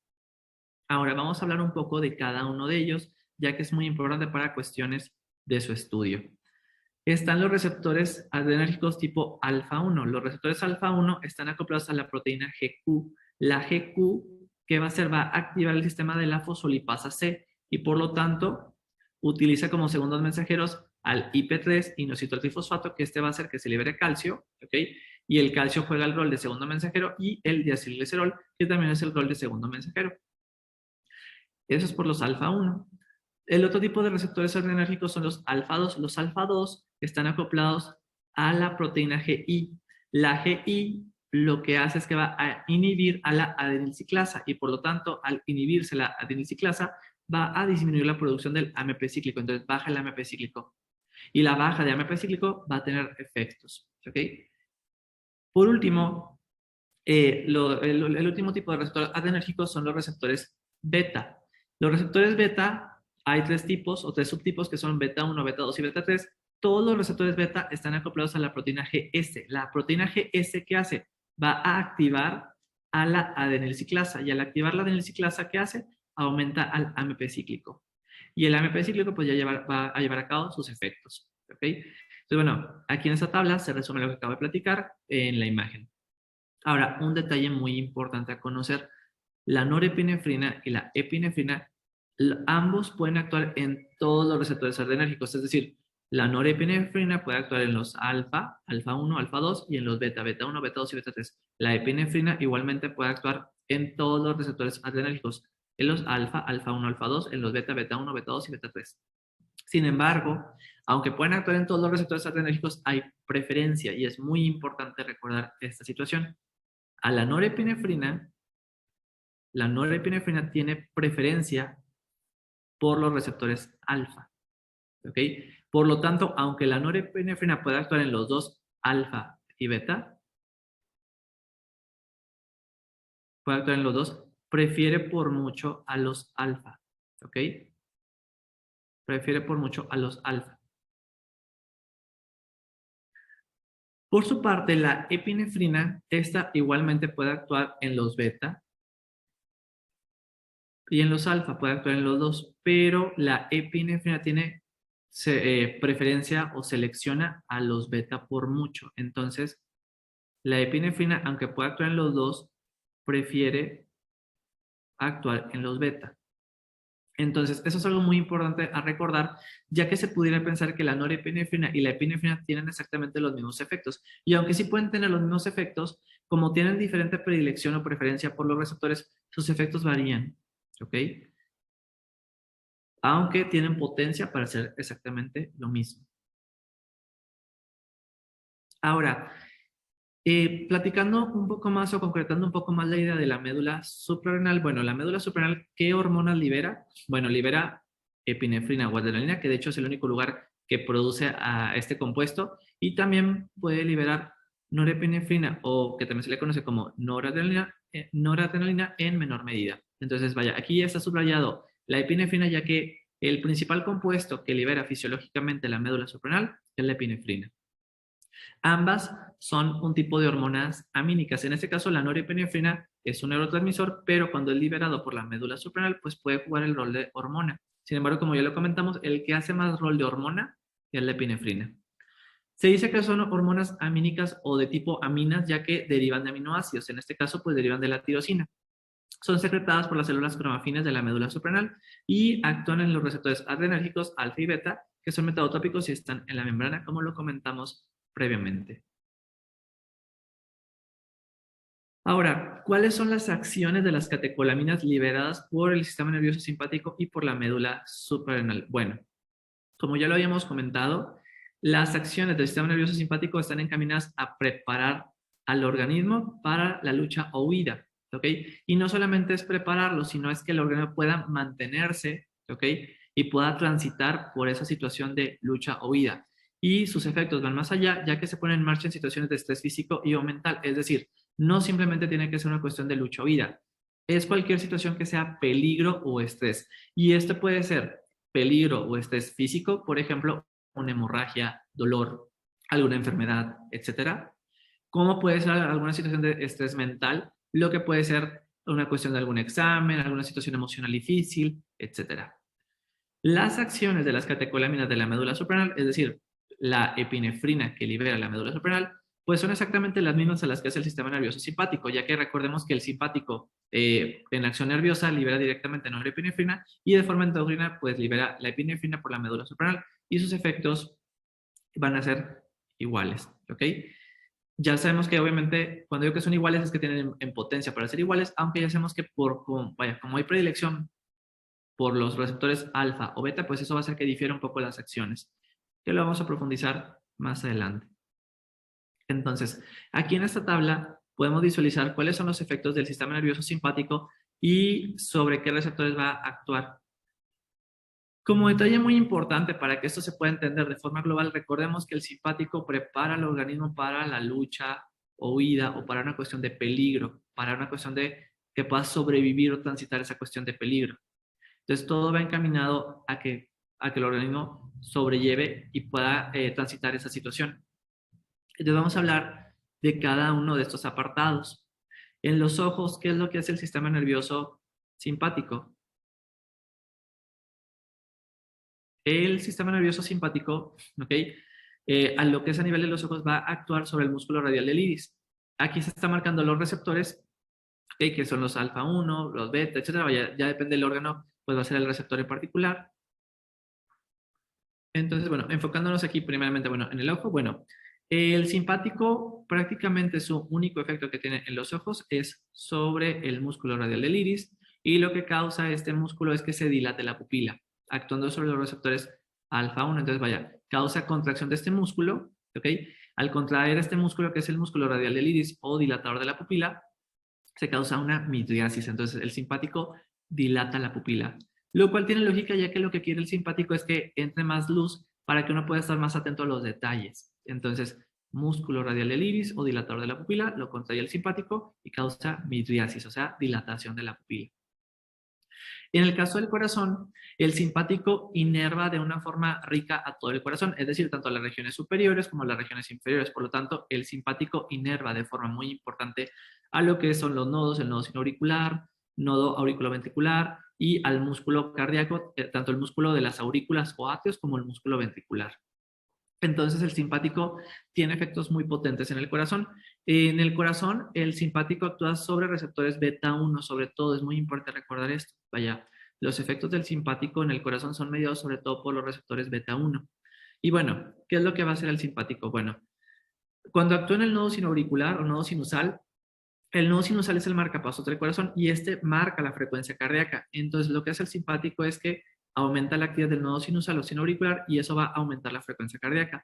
S1: Ahora vamos a hablar un poco de cada uno de ellos, ya que es muy importante para cuestiones de su estudio. Están los receptores adrenérgicos tipo alfa-1. Los receptores alfa-1 están acoplados a la proteína GQ. La GQ, ¿qué va a hacer? Va a activar el sistema de la fosfolipasa C y por lo tanto utiliza como segundos mensajeros al IP3, inositol trifosfato, que este va a hacer que se libere calcio, ¿ok? Y el calcio juega el rol de segundo mensajero y el diacilglicerol, que también es el rol de segundo mensajero. Eso es por los alfa-1. El otro tipo de receptores adrenérgicos son los alfa-2. Los alfa-2 están acoplados a la proteína GI. La GI lo que hace es que va a inhibir a la adenilciclasa y por lo tanto al inhibirse la adenilciclasa va a disminuir la producción del AMP cíclico. Entonces baja el AMP cíclico. Y la baja de AMP cíclico va a tener efectos. ¿Ok? Por último, el último tipo de receptores adrenérgicos son los receptores beta. Los receptores beta, hay tres tipos o tres subtipos que son beta 1, beta 2 y beta 3. Todos los receptores beta están acoplados a la proteína GS. La proteína GS, ¿qué hace? Va a activar a la adenilciclasa y al activar la adenilciclasa, ¿qué hace? Aumenta al AMP cíclico. Y el AMP cíclico pues ya va a llevar a cabo sus efectos. ¿Ok? Entonces, bueno, aquí en esta tabla se resume lo que acabo de platicar en la imagen. Ahora, un detalle muy importante a conocer, la norepinefrina y la epinefrina, ambos pueden actuar en todos los receptores adrenérgicos, es decir, la norepinefrina puede actuar en los alfa, alfa 1, alfa 2 y en los beta, beta 1, beta 2 y beta 3. La epinefrina igualmente puede actuar en todos los receptores adrenérgicos, en los alfa, alfa 1, alfa 2, en los beta, beta 1, beta 2 y beta 3. Sin embargo, aunque pueden actuar en todos los receptores adrenérgicos, hay preferencia y es muy importante recordar esta situación. A la norepinefrina tiene preferencia por los receptores alfa. ¿Ok? Por lo tanto, aunque la norepinefrina pueda actuar en los dos alfa y beta, puede actuar en los dos, prefiere por mucho a los alfa. ¿Ok? Prefiere por mucho a los alfa. Por su parte, la epinefrina, esta igualmente puede actuar en los beta y en los alfa, puede actuar en los dos, pero la epinefrina tiene preferencia o selecciona a los beta por mucho. Entonces, la epinefrina, aunque pueda actuar en los dos, prefiere actuar en los beta. Entonces, eso es algo muy importante a recordar, ya que se pudiera pensar que la norepinefrina y la epinefrina tienen exactamente los mismos efectos. Y aunque sí pueden tener los mismos efectos, como tienen diferente predilección o preferencia por los receptores, sus efectos varían. ¿Ok? Aunque tienen potencia para hacer exactamente lo mismo. Ahora, platicando un poco más o concretando un poco más la idea de la médula suprarrenal, bueno, la médula suprarrenal, ¿qué hormonas libera? Bueno, libera epinefrina o adrenalina, que de hecho es el único lugar que produce a este compuesto, y también puede liberar norepinefrina o que también se le conoce como noradrenalina en menor medida. Entonces, vaya, aquí ya está subrayado la epinefrina, ya que el principal compuesto que libera fisiológicamente la médula suprarrenal es la epinefrina. Ambas son un tipo de hormonas amínicas. En este caso, la norepinefrina es un neurotransmisor, pero cuando es liberado por la médula suprarrenal, pues puede jugar el rol de hormona. Sin embargo, como ya lo comentamos, el que hace más rol de hormona es la epinefrina. Se dice que son hormonas amínicas o de tipo aminas, ya que derivan de aminoácidos. En este caso, pues derivan de la tirosina. Son secretadas por las células cromafines de la médula suprarrenal y actúan en los receptores adrenérgicos alfa y beta, que son metabotópicos y están en la membrana, como lo comentamos previamente. Ahora, ¿cuáles son las acciones de las catecolaminas liberadas por el sistema nervioso simpático y por la médula suprarrenal? Bueno, como ya lo habíamos comentado, las acciones del sistema nervioso simpático están encaminadas a preparar al organismo para la lucha o huida, ¿ok? Y no solamente es prepararlo, sino es que el organismo pueda mantenerse, ¿ok? Y pueda transitar por esa situación de lucha o huida. Y sus efectos van más allá, ya que se ponen en marcha en situaciones de estrés físico y o mental. Es decir, no simplemente tiene que ser una cuestión de lucha o huida. Es cualquier situación que sea peligro o estrés. Y esto puede ser peligro o estrés físico, por ejemplo, una hemorragia, dolor, alguna enfermedad, etcétera. Como puede ser alguna situación de estrés mental, lo que puede ser una cuestión de algún examen, alguna situación emocional difícil, etcétera. Las acciones de las catecolaminas de la médula suprarrenal, es decir, la epinefrina que libera la médula suprarrenal, pues son exactamente las mismas a las que hace el sistema nervioso simpático, ya que recordemos que el simpático en acción nerviosa libera directamente norepinefrina y de forma endocrina pues libera la epinefrina por la médula suprarrenal y sus efectos van a ser iguales, ¿ok? Ya sabemos que obviamente cuando digo que son iguales es que tienen en potencia para ser iguales, aunque ya sabemos que como hay predilección por los receptores alfa o beta, pues eso va a hacer que difiera un poco las acciones, que lo vamos a profundizar más adelante. Entonces, aquí en esta tabla podemos visualizar cuáles son los efectos del sistema nervioso simpático y sobre qué receptores va a actuar. Como detalle muy importante para que esto se pueda entender de forma global, recordemos que el simpático prepara al organismo para la lucha o huida o para una cuestión de peligro, para una cuestión de que pueda sobrevivir o transitar esa cuestión de peligro. Entonces, todo va encaminado a que el organismo sobrelleve y pueda transitar esa situación. Entonces, vamos a hablar de cada uno de estos apartados. En los ojos, ¿qué es lo que hace el sistema nervioso simpático? El sistema nervioso simpático, ¿ok? A lo que es a nivel de los ojos va a actuar sobre el músculo radial del iris. Aquí se están marcando los receptores, ¿okay? Que son los alfa 1, los beta, etcétera. Ya depende del órgano, pues va a ser el receptor en particular. Entonces, bueno, enfocándonos aquí primeramente, bueno, en el ojo, bueno, el simpático prácticamente su único efecto que tiene en los ojos es sobre el músculo radial del iris y lo que causa este músculo es que se dilate la pupila, actuando sobre los receptores alfa 1. Entonces, vaya, causa contracción de este músculo, ¿ok? Al contraer este músculo que es el músculo radial del iris o dilatador de la pupila, se causa una midriasis. Entonces, el simpático dilata la pupila. Lo cual tiene lógica ya que lo que quiere el simpático es que entre más luz para que uno pueda estar más atento a los detalles. Entonces, músculo radial del iris o dilatador de la pupila lo contrae el simpático y causa midriasis, o sea, dilatación de la pupila. En el caso del corazón, el simpático inerva de una forma rica a todo el corazón, es decir, tanto a las regiones superiores como a las regiones inferiores. Por lo tanto, el simpático inerva de forma muy importante a lo que son los nodos, el nodo sinoauricular, nodo auriculoventricular y al músculo cardíaco, tanto el músculo de las aurículas o atrios como el músculo ventricular. Entonces el simpático tiene efectos muy potentes en el corazón. En el corazón, el simpático actúa sobre receptores beta 1, sobre todo, es muy importante recordar esto. Vaya, los efectos del simpático en el corazón son mediados sobre todo por los receptores beta 1. Y bueno, ¿qué es lo que va a hacer el simpático? Bueno, cuando actúa en el nodo sinoauricular o nodo sinusal, el nodo sinusal es el marcapasos del corazón y este marca la frecuencia cardíaca. Entonces, lo que hace el simpático es que aumenta la actividad del nodo sinusal o sinoauricular y eso va a aumentar la frecuencia cardíaca.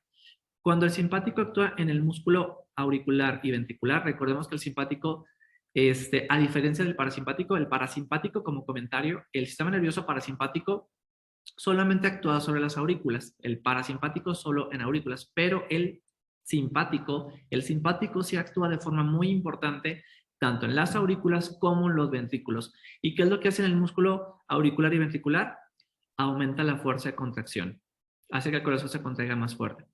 S1: Cuando el simpático actúa en el músculo auricular y ventricular, recordemos que el simpático, a diferencia del parasimpático, el parasimpático, como comentario, el sistema nervioso parasimpático solamente actúa sobre las aurículas, el parasimpático solo en aurículas, pero el simpático sí actúa de forma muy importante tanto en las aurículas como en los ventrículos. ¿Y qué es lo que hace en el músculo auricular y ventricular? Aumenta la fuerza de contracción, hace que el corazón se contraiga más fuerte.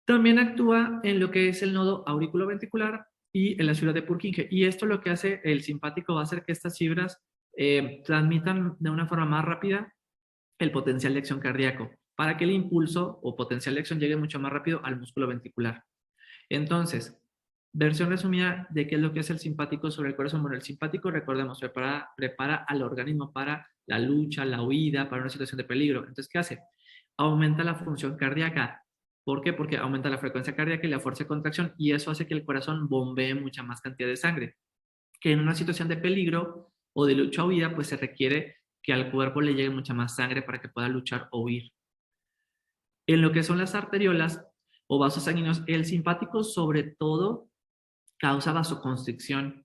S1: También actúa en lo que es el nodo auriculoventricular y en la fibra de Purkinje. Y esto lo que hace el simpático va a hacer que estas fibras transmitan de una forma más rápida el potencial de acción cardíaco para que el impulso o potencial de acción llegue mucho más rápido al músculo ventricular. Entonces, versión resumida de qué es lo que es el simpático sobre el corazón. Bueno, el simpático, recordemos, prepara al organismo para la lucha, la huida, para una situación de peligro. Entonces, ¿qué hace? Aumenta la función cardíaca. ¿Por qué? Porque aumenta la frecuencia cardíaca y la fuerza de contracción y eso hace que el corazón bombee mucha más cantidad de sangre. Que en una situación de peligro o de lucha o huida, pues se requiere que al cuerpo le llegue mucha más sangre para que pueda luchar o huir. En lo que son las arteriolas o vasos sanguíneos, el simpático sobre todo causa vasoconstricción.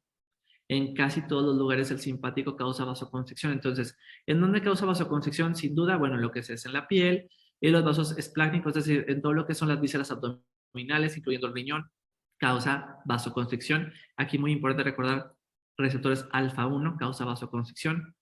S1: En casi todos los lugares el simpático causa vasoconstricción. Entonces, ¿en dónde causa vasoconstricción? Sin duda, bueno, lo que se hace en la piel, en los vasos esplácnicos, es decir, en todo lo que son las vísceras abdominales, incluyendo el riñón, causa vasoconstricción. Aquí muy importante recordar receptores alfa 1 causa vasoconstricción.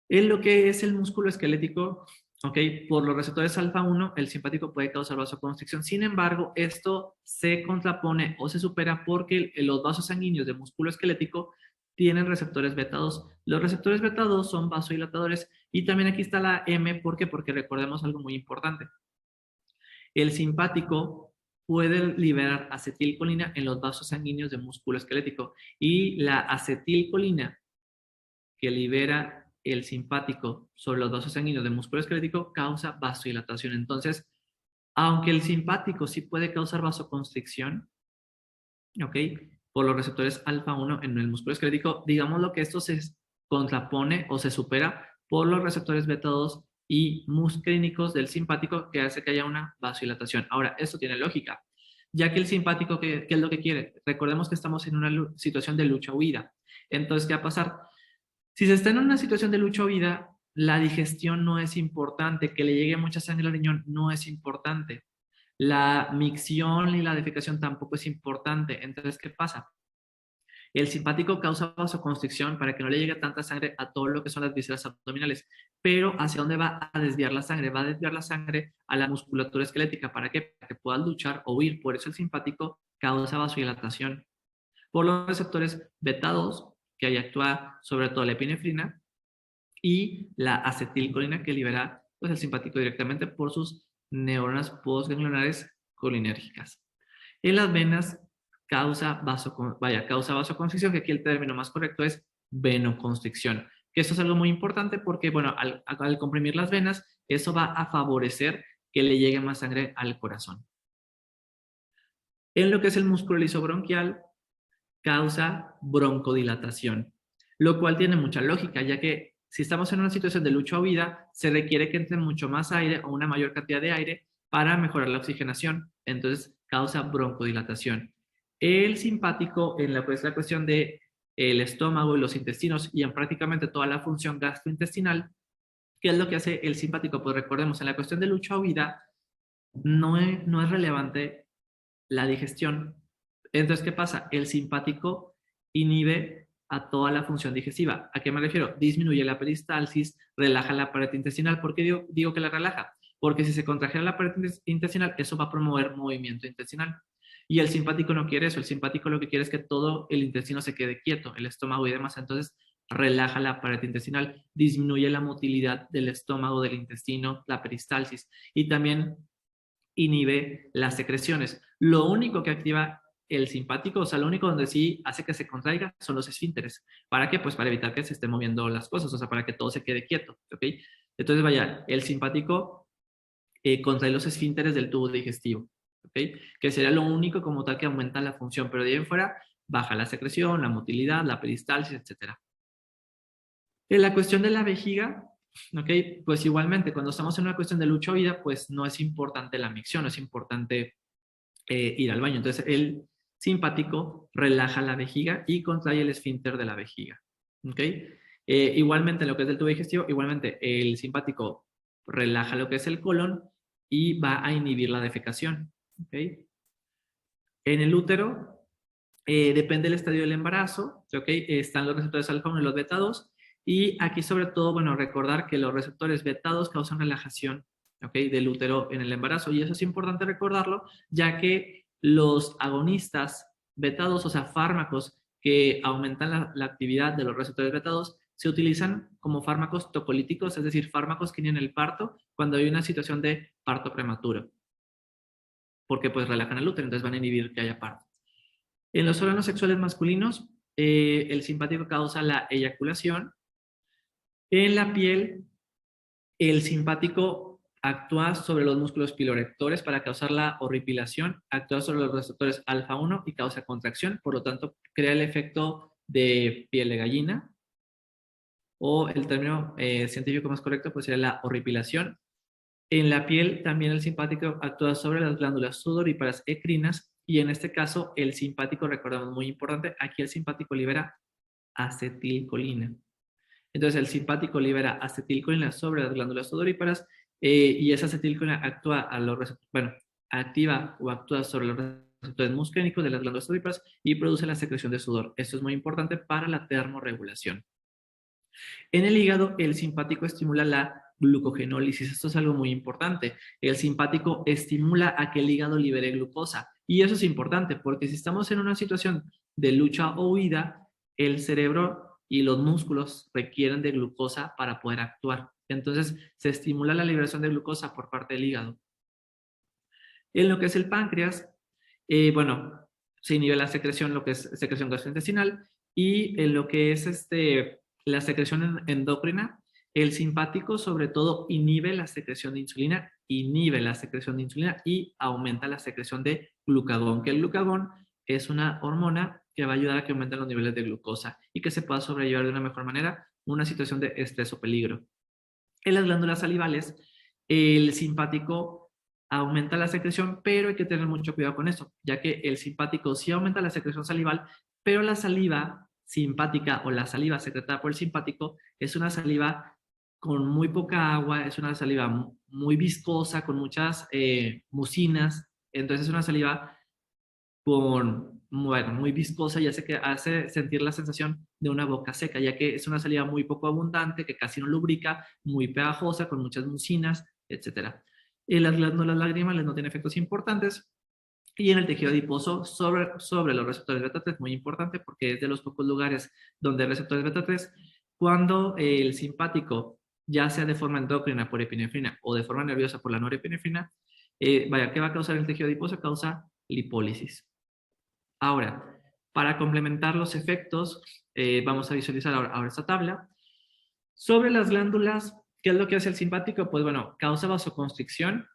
S1: En lo que es el músculo esquelético, ¿ok? Por los receptores alfa 1, el simpático puede causar vasoconstricción. Sin embargo, esto se contrapone o se supera porque los vasos sanguíneos del músculo esquelético tienen receptores beta 2. Los receptores beta 2 son vasodilatadores y también aquí está la M, ¿por qué? Porque recordemos algo muy importante. El simpático puede liberar acetilcolina en los vasos sanguíneos del músculo esquelético y la acetilcolina que libera el simpático sobre los vasos sanguíneos del músculo esquelético causa vasodilatación. Entonces, aunque el simpático sí puede causar vasoconstricción, ¿ok? Por los receptores alfa 1 en el músculo esquelético, digamos lo que esto se contrapone o se supera por los receptores beta 2 y muscrínicos del simpático que hace que haya una vasodilatación. Ahora, esto tiene lógica, ya que el simpático, ¿qué es lo que quiere? Recordemos que estamos en una situación de lucha-huida. Entonces, ¿qué va a pasar? Si se está en una situación de lucha o vida, la digestión no es importante, que le llegue mucha sangre al riñón no es importante. La micción y la defecación tampoco es importante. Entonces, ¿qué pasa? El simpático causa vasoconstricción para que no le llegue tanta sangre a todo lo que son las vísceras abdominales. Pero ¿hacia dónde va a desviar la sangre? Va a desviar la sangre a la musculatura esquelética. ¿Para qué? Para que puedas luchar o huir. Por eso el simpático causa vasodilatación. Por los receptores beta 2, que ahí actúa sobre todo la epinefrina, y la acetilcolina que libera pues, el simpático directamente por sus neuronas postganglionares colinérgicas. En las venas causa vasoconstricción, que aquí el término más correcto es venoconstricción, que esto es algo muy importante porque, bueno, al comprimir las venas, eso va a favorecer que le llegue más sangre al corazón. En lo que es el músculo lisobronquial, causa broncodilatación, lo cual tiene mucha lógica, ya que si estamos en una situación de lucha o vida, se requiere que entre mucho más aire o una mayor cantidad de aire para mejorar la oxigenación. Entonces, causa broncodilatación. El simpático, en la cuestión de el estómago y los intestinos y en prácticamente toda la función gastrointestinal, ¿qué es lo que hace el simpático? Pues recordemos, en la cuestión de lucha o vida, no es relevante la digestión. Entonces, ¿qué pasa? El simpático inhibe a toda la función digestiva. ¿A qué me refiero? Disminuye la peristalsis, relaja la pared intestinal. ¿Por qué digo que la relaja? Porque si se contrajera la pared intestinal, eso va a promover movimiento intestinal. Y el simpático no quiere eso. El simpático lo que quiere es que todo el intestino se quede quieto, el estómago y demás. Entonces, relaja la pared intestinal, disminuye la motilidad del estómago, del intestino, la peristalsis. Y también inhibe las secreciones. Lo único que activa el simpático, o sea, lo único donde sí hace que se contraiga son los esfínteres. ¿Para qué? Pues para evitar que se estén moviendo las cosas, o sea, para que todo se quede quieto, ¿ok? Entonces, vaya, el simpático contrae los esfínteres del tubo digestivo, ¿ok? Que sería lo único como tal que aumenta la función, pero de ahí en fuera baja la secreción, la motilidad, la peristalsis, etcétera. En la cuestión de la vejiga, ¿ok? Pues igualmente, cuando estamos en una cuestión de lucha o vida, pues no es importante la micción, no es importante ir al baño. Entonces, el simpático relaja la vejiga y contrae el esfínter de la vejiga, ¿ok? Igualmente, en lo que es del tubo digestivo, igualmente, el simpático relaja lo que es el colon y va a inhibir la defecación, ¿ok? En el útero, depende del estadio del embarazo, ¿ok? Están los receptores alfa 1 y los beta 2. Y aquí sobre todo, bueno, recordar que los receptores beta 2 causan relajación, ¿ok? Del útero en el embarazo. Y eso es importante recordarlo, ya que los agonistas beta 2, o sea, fármacos que aumentan la actividad de los receptores beta 2, se utilizan como fármacos tocolíticos, es decir, fármacos que inhiben el parto cuando hay una situación de parto prematuro, porque pues relajan el útero, entonces van a inhibir que haya parto. En los órganos sexuales masculinos, el simpático causa la eyaculación. En la piel, el simpático actúa sobre los músculos pilorectores para causar la horripilación, actúa sobre los receptores alfa 1 y causa contracción, por lo tanto, crea el efecto de piel de gallina, o el término científico más correcto pues sería la horripilación. En la piel también el simpático actúa sobre las glándulas sudoríparas ecrinas y en este caso el simpático, recordamos muy importante, aquí el simpático libera acetilcolina. Entonces el simpático libera acetilcolina sobre las glándulas sudoríparas y esa acetilcolina actúa a los bueno, activa o actúa sobre los receptores muscarínicos de las glándulas sudoríparas y produce la secreción de sudor. Esto es muy importante para la termorregulación. En el hígado, el simpático estimula la glucogenólisis. Esto es algo muy importante. El simpático estimula a que el hígado libere glucosa. Y eso es importante porque si estamos en una situación de lucha o huida, el cerebro y los músculos requieren de glucosa para poder actuar. Entonces, se estimula la liberación de glucosa por parte del hígado. En lo que es el páncreas, bueno, se inhibe la secreción, lo que es secreción gastrointestinal, y en lo que es la secreción endocrina, el simpático sobre todo inhibe la secreción de insulina, y aumenta la secreción de glucagón, que el glucagón es una hormona que va a ayudar a que aumenten los niveles de glucosa y que se pueda sobrellevar de una mejor manera una situación de estrés o peligro. En las glándulas salivales, el simpático aumenta la secreción, pero hay que tener mucho cuidado con eso, ya que el simpático sí aumenta la secreción salival, pero la saliva simpática o la saliva secretada por el simpático es una saliva con muy poca agua, es una saliva muy viscosa, con muchas mucinas, entonces es una saliva bueno, muy viscosa y hace sentir la sensación de una boca seca, ya que es una saliva muy poco abundante, que casi no lubrica, muy pegajosa, con muchas mucinas, etc. Las glándulas lagrimales no tienen efectos importantes. Y en el tejido adiposo, sobre los receptores beta 3, muy importante porque es de los pocos lugares donde hay receptores beta 3, cuando el simpático, ya sea de forma endocrina por epinefrina o de forma nerviosa por la norepinefrina, vaya, ¿qué va a causar el tejido adiposo? Causa lipólisis. Ahora, para complementar los efectos, vamos a visualizar ahora esta tabla. Sobre las glándulas, ¿qué es lo que hace el simpático? Pues bueno, causa vasoconstricción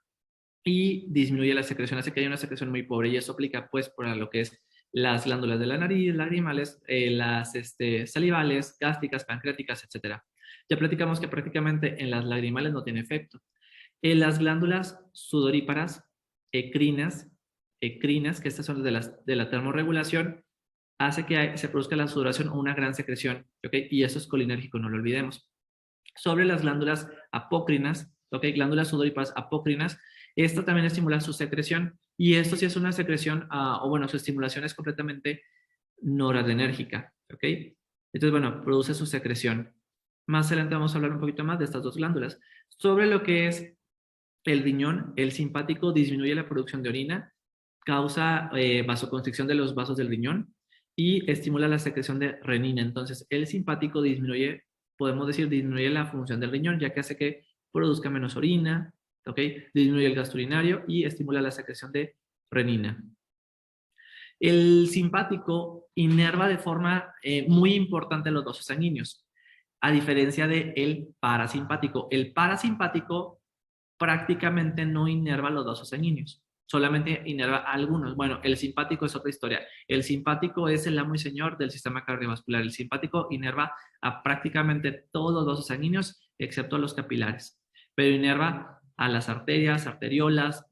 S1: y disminuye la secreción, hace que haya una secreción muy pobre y eso aplica pues para lo que es las glándulas de la nariz, lagrimales, las salivales, gástricas, pancreáticas, etc. Ya platicamos que prácticamente en las lagrimales no tiene efecto. En las glándulas sudoríparas, ecrinas, que estas son de la termorregulación, hace que se produzca la sudoración o una gran secreción, ¿ok? Y eso es colinérgico, no lo olvidemos. Sobre las glándulas apócrinas, ¿ok? Glándulas sudoríparas apócrinas, esto también estimula su secreción y esto sí es una secreción, o bueno, su estimulación es completamente noradrenérgica, ¿ok? Entonces, bueno, produce su secreción. Más adelante vamos a hablar un poquito más de estas dos glándulas. Sobre lo que es el riñón, el simpático disminuye la producción de orina, causa vasoconstricción de los vasos del riñón y estimula la secreción de renina. Entonces, el simpático disminuye, podemos decir, disminuye la función del riñón, ya que hace que produzca menos orina, ¿ok? Disminuye el gasto urinario y estimula la secreción de renina. El simpático inerva de forma muy importante los vasos sanguíneos, a diferencia del parasimpático. El parasimpático prácticamente no inerva los vasos sanguíneos, solamente inerva algunos. Bueno, el simpático es otra historia. El simpático es el amo y señor del sistema cardiovascular. El simpático inerva a prácticamente todos los vasos sanguíneos, excepto los capilares, pero inerva a las arterias, arteriolas,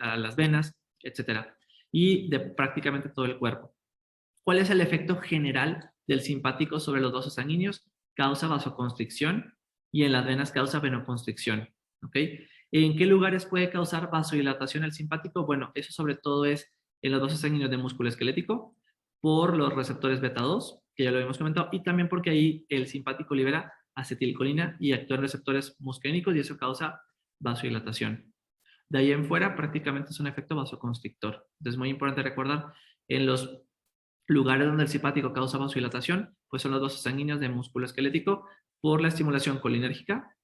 S1: a las venas, etcétera, y de prácticamente todo el cuerpo. ¿Cuál es el efecto general del simpático sobre los vasos sanguíneos? Causa vasoconstricción y en las venas causa venoconstricción. ¿Ok? ¿En qué lugares puede causar vasodilatación el simpático? Bueno, eso sobre todo es en los vasos sanguíneos de músculo esquelético por los receptores beta 2, que ya lo habíamos comentado, y también porque ahí el simpático libera acetilcolina y actúa en receptores muscarínicos y eso causa vasodilatación. De ahí en fuera prácticamente es un efecto vasoconstrictor. Entonces es muy importante recordar en los lugares donde el simpático causa vasodilatación, pues son los vasos sanguíneos de músculo esquelético por la estimulación colinérgica,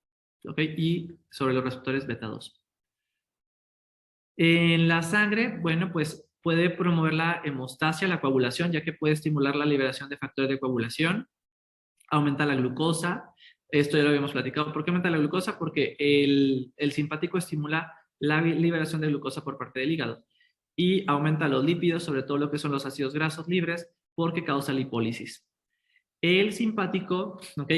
S1: ¿ok? Y sobre los receptores beta 2. En la sangre, bueno, pues puede promover la hemostasia, la coagulación, ya que puede estimular la liberación de factores de coagulación, aumenta la glucosa, esto ya lo habíamos platicado. ¿Por qué aumenta la glucosa? Porque el simpático estimula la liberación de glucosa por parte del hígado y aumenta los lípidos, sobre todo lo que son los ácidos grasos libres, porque causa lipólisis. El simpático, ¿ok?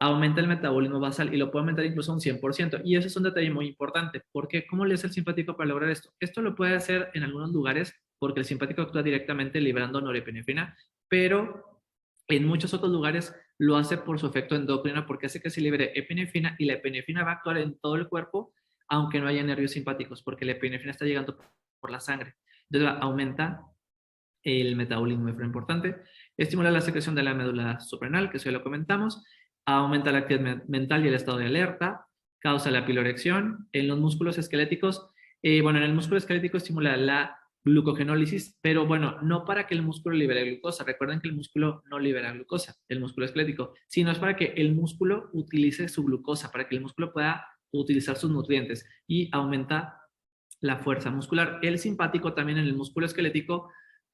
S1: Aumenta el metabolismo basal y lo puede aumentar incluso un 100%. Y eso es un detalle muy importante, porque ¿cómo le hace el simpático para lograr esto? Esto lo puede hacer en algunos lugares porque el simpático actúa directamente liberando norepinefrina, pero en muchos otros lugares lo hace por su efecto endocrino porque hace que se libere epinefrina y la epinefrina va a actuar en todo el cuerpo aunque no haya nervios simpáticos porque la epinefrina está llegando por la sangre. Entonces aumenta el metabolismo de forma importante, estimula la secreción de la médula suprarrenal, que eso ya lo comentamos, aumenta la actividad mental y el estado de alerta, causa la piloerección. En los músculos esqueléticos, bueno, en el músculo esquelético estimula la glucogenólisis, pero bueno, no para que el músculo libere glucosa. Recuerden que el músculo no libera glucosa, el músculo esquelético, sino es para que el músculo utilice su glucosa, para que el músculo pueda utilizar sus nutrientes y aumenta la fuerza muscular. El simpático también en el músculo esquelético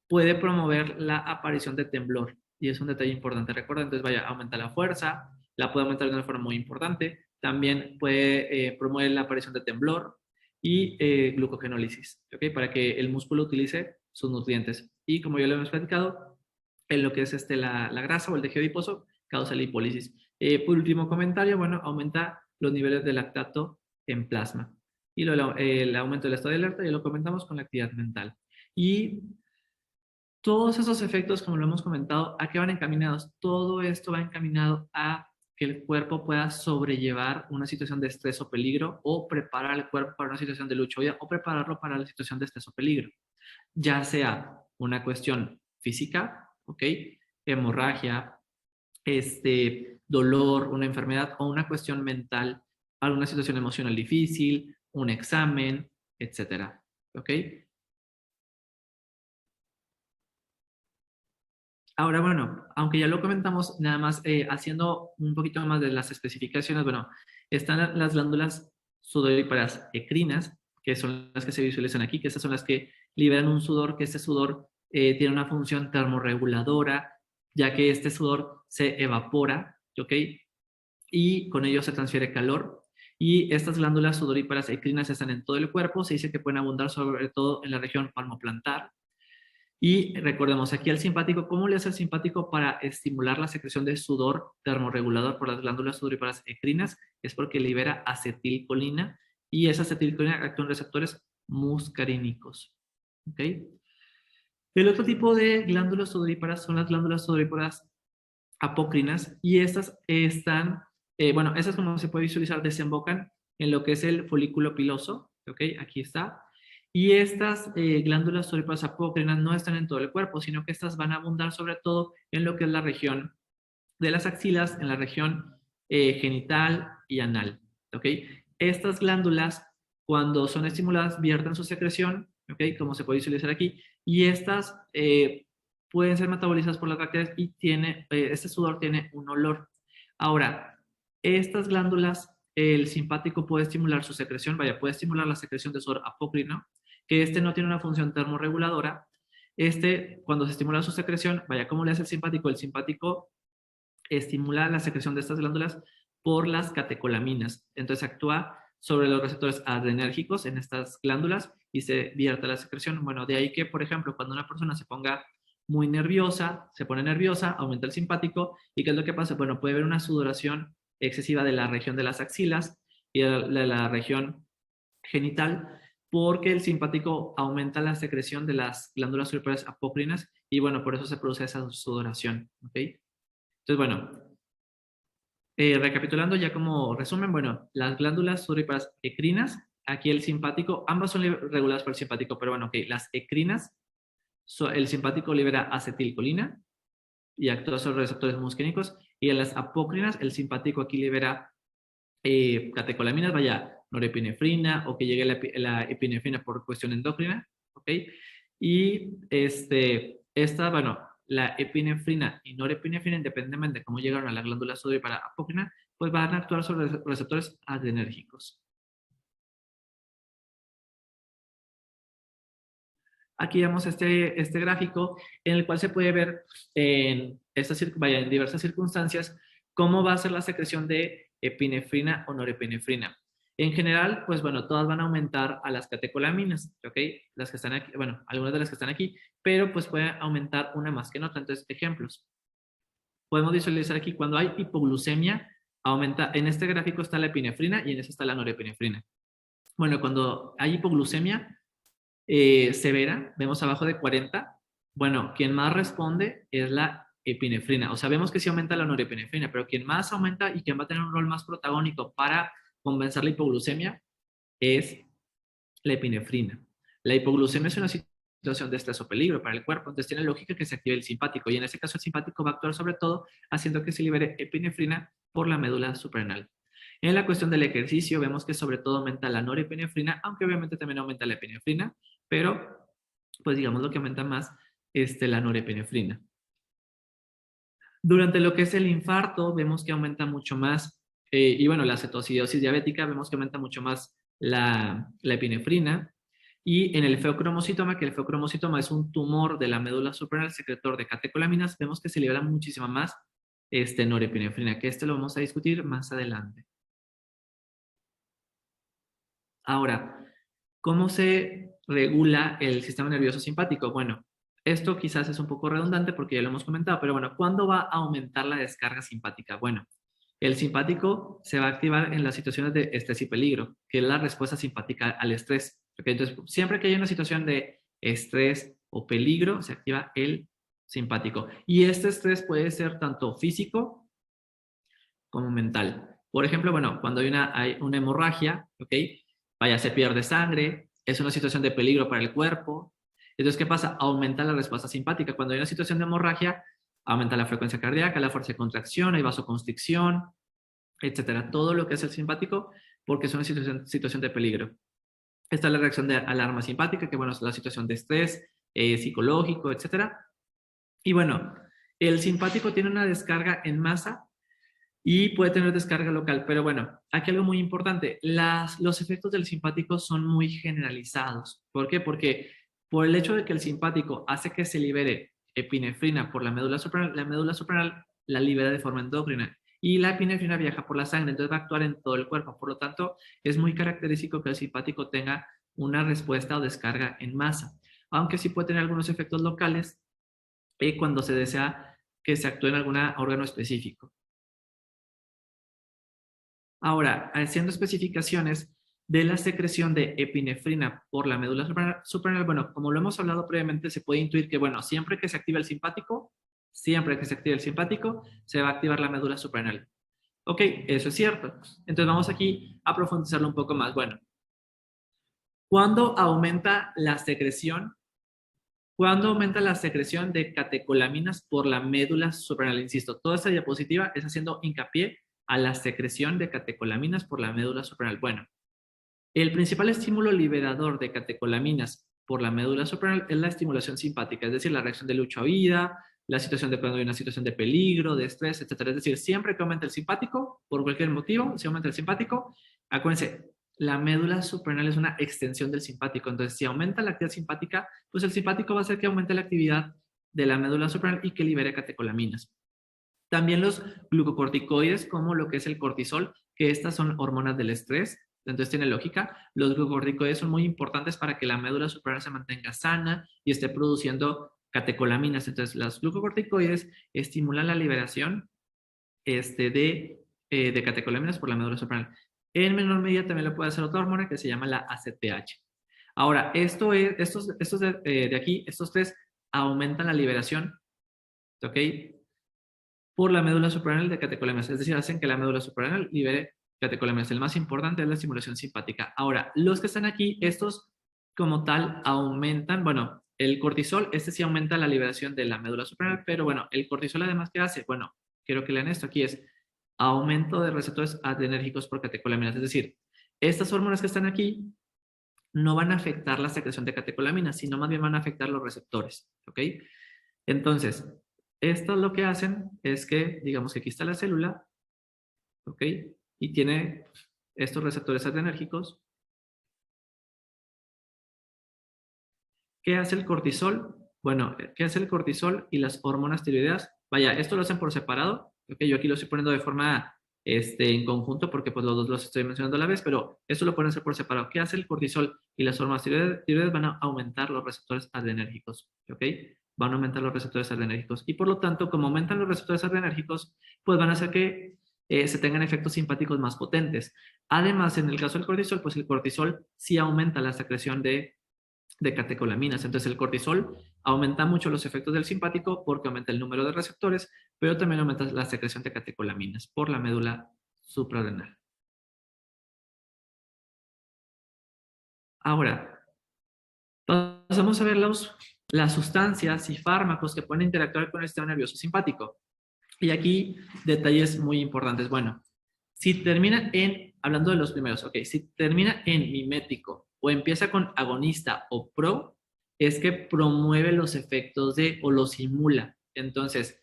S1: puede promover la aparición de temblor y es un detalle importante. Recuerda, entonces vaya, aumenta la fuerza, la puede aumentar de una forma muy importante, también puede promover la aparición de temblor y glucogenólisis, ¿ok? Para que el músculo utilice sus nutrientes. Y como ya lo hemos platicado, en lo que es la grasa o el tejido adiposo, causa lipólisis. Por último comentario, bueno, aumenta los niveles de lactato en plasma. Y el aumento del estado de alerta ya lo comentamos con la actividad mental. Y todos esos efectos, como lo hemos comentado, ¿a qué van encaminados? Todo esto va encaminado a que el cuerpo pueda sobrellevar una situación de estrés o peligro o preparar al cuerpo para una situación de lucha o prepararlo para la situación de estrés o peligro. Ya sea una cuestión física, ¿ok? Hemorragia, dolor, una enfermedad o una cuestión mental, alguna situación emocional difícil, un examen, etcétera, ¿ok? Ahora, bueno, aunque ya lo comentamos, nada más haciendo un poquito más de las especificaciones, bueno, están las glándulas sudoríparas ecrinas, que son las que se visualizan aquí, que estas son las que liberan un sudor, que este sudor tiene una función termorreguladora, ya que este sudor se evapora, ¿ok? Y con ello se transfiere calor. Y estas glándulas sudoríparas ecrinas están en todo el cuerpo, se dice que pueden abundar sobre todo en la región palmoplantar. Y recordemos aquí al simpático, ¿cómo le hace el simpático para estimular la secreción de sudor termorregulador por las glándulas sudoríparas ecrinas? Es porque libera acetilcolina y esa acetilcolina actúa en receptores muscarínicos. ¿Ok? El otro tipo de glándulas sudoríparas son las glándulas sudoríparas apócrinas y estas están, bueno, esas como se puede visualizar desembocan en lo que es el folículo piloso, ¿ok? Aquí está. Y estas glándulas sudoríparas apócrinas no están en todo el cuerpo, sino que estas van a abundar sobre todo en lo que es la región de las axilas, en la región genital y anal. ¿Ok? Estas glándulas, cuando son estimuladas, vierten su secreción, ¿ok? Como se puede visualizar aquí, y estas pueden ser metabolizadas por las bacterias y este sudor tiene un olor. Ahora, estas glándulas, el simpático puede estimular su secreción, vaya, puede estimular la secreción de sudor apócrino, que este no tiene una función termorreguladora. Cuando se estimula su secreción, vaya, ¿cómo le hace el simpático? El simpático estimula la secreción de estas glándulas por las catecolaminas. Entonces actúa sobre los receptores adrenérgicos en estas glándulas y se vierte la secreción. Bueno, de ahí que, por ejemplo, cuando una persona se ponga muy nerviosa, se pone nerviosa, aumenta el simpático. ¿Y qué es lo que pasa? Bueno, puede haber una sudoración excesiva de la región de las axilas y de la región genital, porque el simpático aumenta la secreción de las glándulas sudoríparas apócrinas y bueno, por eso se produce esa sudoración. ¿Ok? Entonces, bueno, recapitulando ya como resumen, bueno, las glándulas sudoríparas ecrinas, aquí el simpático, ambas son reguladas por el simpático, pero bueno, ok, las ecrinas, el simpático libera acetilcolina y actúa sobre receptores musquínicos, y en las apócrinas, el simpático aquí libera catecolaminas, vaya, norepinefrina, o que llegue la epinefrina por cuestión endocrina, ok, y bueno, la epinefrina y norepinefrina, independientemente de cómo llegaron a la glándula sudorípara apócrina, pues van a actuar sobre receptores adrenérgicos. Aquí vemos este gráfico en el cual se puede ver en diversas circunstancias cómo va a ser la secreción de epinefrina o norepinefrina. En general, pues bueno, todas van a aumentar a las catecolaminas, ¿ok? Las que están aquí, bueno, algunas de las que están aquí, pero pues puede aumentar una más que en otra. Entonces, ejemplos. Podemos visualizar aquí cuando hay hipoglucemia, aumenta, en este gráfico está la epinefrina y en ese está la norepinefrina. Bueno, cuando hay hipoglucemia, severa, vemos abajo de 40, bueno, quien más responde es la epinefrina. O sea, vemos que sí aumenta la norepinefrina, pero quien más aumenta y quien va a tener un rol más protagónico para compensar la hipoglucemia es la epinefrina. La hipoglucemia es una situación de estrés o peligro para el cuerpo, entonces tiene lógica que se active el simpático, y en ese caso el simpático va a actuar sobre todo haciendo que se libere epinefrina por la médula suprarrenal. En la cuestión del ejercicio, vemos que sobre todo aumenta la norepinefrina, aunque obviamente también aumenta la epinefrina, pero pues digamos lo que aumenta más es la norepinefrina. Durante lo que es el infarto, vemos que aumenta mucho más, y bueno, la cetoacidosis diabética, vemos que aumenta mucho más la epinefrina. Y en el feocromocitoma, que el feocromocitoma es un tumor de la médula suprarrenal secretor de catecolaminas, vemos que se libera muchísima más norepinefrina, que lo vamos a discutir más adelante. Ahora, ¿cómo se regula el sistema nervioso simpático? Bueno, esto quizás es un poco redundante porque ya lo hemos comentado, pero bueno, ¿cuándo va a aumentar la descarga simpática? Bueno, el simpático se va a activar en las situaciones de estrés y peligro, que es la respuesta simpática al estrés. ¿Okay? Entonces, siempre que haya una situación de estrés o peligro, se activa el simpático. Y este estrés puede ser tanto físico como mental. Por ejemplo, bueno, cuando hay una hemorragia, ¿ok? Vaya, se pierde sangre, es una situación de peligro para el cuerpo. Entonces, ¿qué pasa? Aumenta la respuesta simpática. Cuando hay una situación de hemorragia, aumenta la frecuencia cardíaca, la fuerza de contracción, hay vasoconstricción, etcétera. Todo lo que es el simpático, porque es una situación de peligro. Esta es la reacción de alarma simpática, que bueno, es la situación de estrés psicológico, etcétera. Y bueno, el simpático tiene una descarga en masa y puede tener descarga local. Pero bueno, aquí algo muy importante, los efectos del simpático son muy generalizados. ¿Por qué? Porque por el hecho de que el simpático hace que se libere epinefrina por la médula suprarrenal la libera de forma endócrina. Y la epinefrina viaja por la sangre, entonces va a actuar en todo el cuerpo. Por lo tanto, es muy característico que el simpático tenga una respuesta o descarga en masa. Aunque sí puede tener algunos efectos locales cuando se desea que se actúe en algún órgano específico. Ahora, haciendo especificaciones de la secreción de epinefrina por la médula suprarrenal, bueno, como lo hemos hablado previamente, se puede intuir que, bueno, siempre que se activa el simpático, se va a activar la médula suprarrenal. Ok, eso es cierto. Entonces vamos aquí a profundizarlo un poco más. Bueno, ¿Cuándo aumenta la secreción? ¿Cuándo aumenta la secreción de catecolaminas por la médula suprarrenal? Insisto, toda esta diapositiva es haciendo hincapié a la secreción de catecolaminas por la médula suprarrenal. Bueno, el principal estímulo liberador de catecolaminas por la médula suprarrenal es la estimulación simpática, es decir, la reacción de lucha o huida, la situación de cuando hay una situación de peligro, de estrés, etcétera. Es decir, siempre que aumenta el simpático, por cualquier motivo, si aumenta el simpático, acuérdense, la médula suprarrenal es una extensión del simpático. Entonces, si aumenta la actividad simpática, pues el simpático va a hacer que aumente la actividad de la médula suprarrenal y que libere catecolaminas. También los glucocorticoides, como lo que es el cortisol, que estas son hormonas del estrés, entonces tiene lógica. Los glucocorticoides son muy importantes para que la médula suprarrenal se mantenga sana y esté produciendo catecolaminas. Entonces, los glucocorticoides estimulan la liberación de catecolaminas por la médula suprarrenal. En menor medida también lo puede hacer otra hormona que se llama la ACTH. Ahora, estos de aquí, estos tres aumentan la liberación, ¿ok? Por la médula suprarrenal de catecolaminas, es decir, hacen que la médula suprarrenal libere catecolaminas. El más importante es la estimulación simpática. Ahora, los que están aquí, estos como tal aumentan, bueno, el cortisol, este sí aumenta la liberación de la médula suprarrenal, pero bueno, el cortisol además, ¿qué hace? Bueno, quiero que lean esto, aquí es aumento de receptores adrenérgicos por catecolaminas, es decir, estas hormonas que están aquí no van a afectar la secreción de catecolaminas, sino más bien van a afectar los receptores, ¿ok? Entonces, esto lo que hacen es que, digamos que aquí está la célula, ¿ok? Y tiene estos receptores adrenérgicos. ¿Qué hace el cortisol? Bueno, ¿qué hace el cortisol y las hormonas tiroideas? Vaya, esto lo hacen por separado, ¿ok? Yo aquí lo estoy poniendo de forma en conjunto porque pues los dos los estoy mencionando a la vez, pero esto lo pueden hacer por separado. ¿Qué hace el cortisol y las hormonas tiroideas? Van a aumentar los receptores adrenérgicos, ¿ok? Van a aumentar los receptores adrenérgicos y por lo tanto, como aumentan los receptores adrenérgicos, pues van a hacer que se tengan efectos simpáticos más potentes. Además, en el caso del cortisol, pues el cortisol sí aumenta la secreción de catecolaminas. Entonces el cortisol aumenta mucho los efectos del simpático porque aumenta el número de receptores, pero también aumenta la secreción de catecolaminas por la médula suprarrenal. Ahora, pasamos a ver las sustancias y fármacos que pueden interactuar con el sistema nervioso simpático. Y aquí detalles muy importantes. Bueno, si termina hablando de los primeros, ok, si termina en mimético o empieza con agonista o pro, es que promueve los efectos o los simula. Entonces,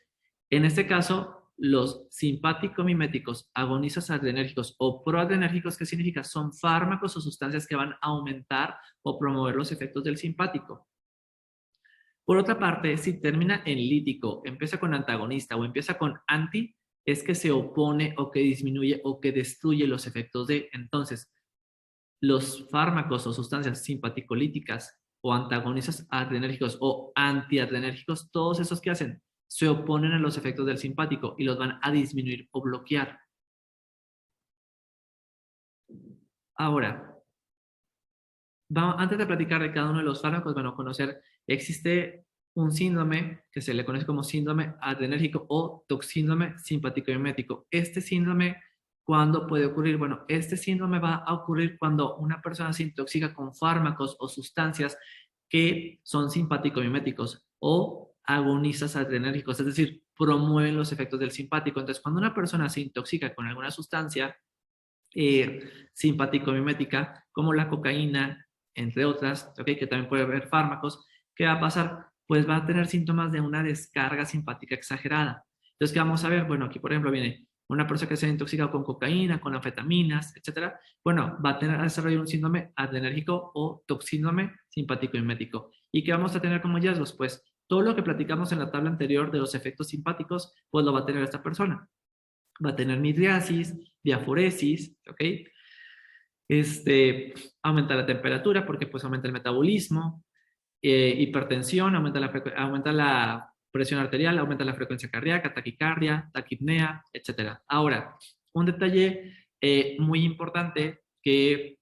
S1: en este caso, los simpático-miméticos, agonistas adrenérgicos o proadrenérgicos, ¿qué significa? Son fármacos o sustancias que van a aumentar o promover los efectos del simpático. Por otra parte, si termina en lítico, empieza con antagonista o empieza con anti, es que se opone o que disminuye o que destruye los efectos de. Entonces, los fármacos o sustancias simpaticolíticas o antagonistas adrenérgicos o antiadrenérgicos, todos esos que hacen, se oponen a los efectos del simpático y los van a disminuir o bloquear. Ahora, antes de platicar de cada uno de los fármacos, bueno, conocer, existe un síndrome que se le conoce como síndrome adrenérgico o toxíndrome simpático-mimético. Este síndrome, ¿cuándo puede ocurrir? Bueno, este síndrome va a ocurrir cuando una persona se intoxica con fármacos o sustancias que son simpático-miméticos o agonistas adrenérgicos, es decir, promueven los efectos del simpático. Entonces, cuando una persona se intoxica con alguna sustancia simpático-mimética, como la cocaína, entre otras, ¿okay? Que también puede haber fármacos, ¿qué va a pasar? Pues va a tener síntomas de una descarga simpática exagerada. Entonces, ¿qué vamos a ver? Bueno, aquí por ejemplo viene una persona que se ha intoxicado con cocaína, con anfetaminas, etcétera. Bueno, va a tener a desarrollar un síndrome adrenérgico o toxíndrome simpático-mimético. ¿Y qué vamos a tener como hallazgos? Pues todo lo que platicamos en la tabla anterior de los efectos simpáticos, pues lo va a tener esta persona. Va a tener midriasis, diaforesis, ¿ok? Aumenta la temperatura porque pues aumenta el metabolismo, hipertensión, aumenta la presión arterial, aumenta la frecuencia cardíaca, taquicardia, taquipnea, etc. Ahora, un detalle muy importante que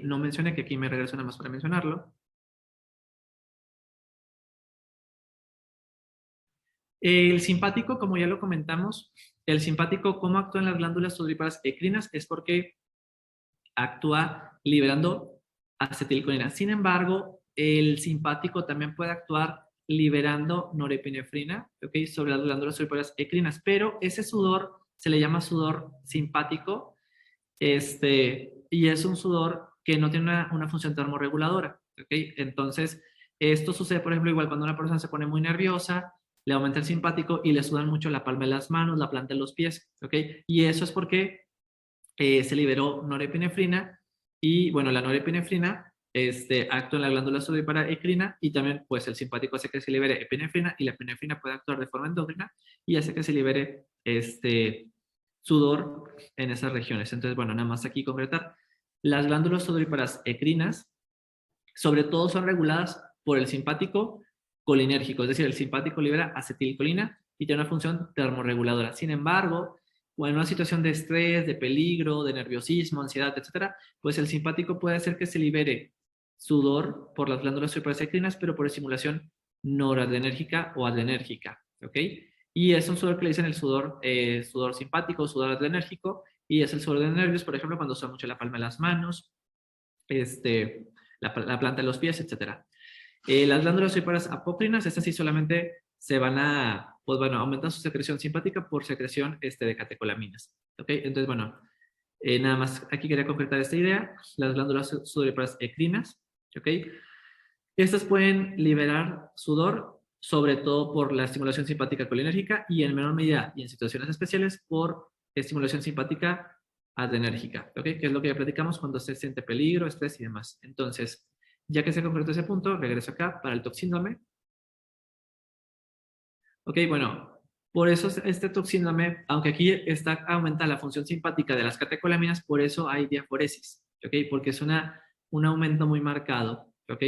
S1: no mencioné, que aquí me regreso nada más para mencionarlo. El simpático, como ya lo comentamos, el simpático, ¿cómo actúa en las glándulas sudoríparas endocrinas? Es porque actúa liberando acetilcolina. Sin embargo, el simpático también puede actuar liberando norepinefrina, ¿ok? Sobre las glándulas sudoríparas endocrinas, pero ese sudor se le llama sudor simpático, y es un sudor que no tiene una función termorreguladora, ¿ok? Entonces, esto sucede, por ejemplo, igual cuando una persona se pone muy nerviosa, le aumenta el simpático y le sudan mucho la palma de las manos, la planta de los pies, ¿ok? Y eso es porque se liberó norepinefrina y, bueno, la norepinefrina actúa en la glándula sudorípara endocrina y también, pues, el simpático hace que se libere epinefrina y la epinefrina puede actuar de forma endógena y hace que se libere sudor en esas regiones. Entonces, bueno, nada más aquí concretar. Las glándulas sudoríparas endocrinas, sobre todo, son reguladas por el simpático colinérgico, es decir, el simpático libera acetilcolina y tiene una función termorreguladora. Sin embargo, o en una situación de estrés, de peligro, de nerviosismo, ansiedad, etcétera, pues el simpático puede hacer que se libere sudor por las glándulas supraendocrinas, pero por estimulación noradrenérgica o adrenérgica, ¿ok? Y es un sudor que le dicen el sudor, sudor simpático, sudor adrenérgico, y es el sudor de nervios, por ejemplo, cuando suda mucho la palma de las manos, la planta de los pies, etcétera. Las glándulas sudoríparas apócrinas, estas sí solamente se van a, pues bueno, aumentan su secreción simpática por secreción de catecolaminas. ¿Ok? Entonces, bueno, nada más aquí quería concretar esta idea. Las glándulas sudoríparas endocrinas, ¿ok? Estas pueden liberar sudor, sobre todo por la estimulación simpática colinérgica y en menor medida y en situaciones especiales por estimulación simpática adrenérgica, ¿ok? Que es lo que ya platicamos cuando se siente peligro, estrés y demás. Entonces, ya que se concretó ese punto, regreso acá para el toxíndrome. Ok, bueno, por eso este toxíndrome, aunque aquí aumenta la función simpática de las catecolaminas, por eso hay diaforesis, ok, porque es un aumento muy marcado, ok,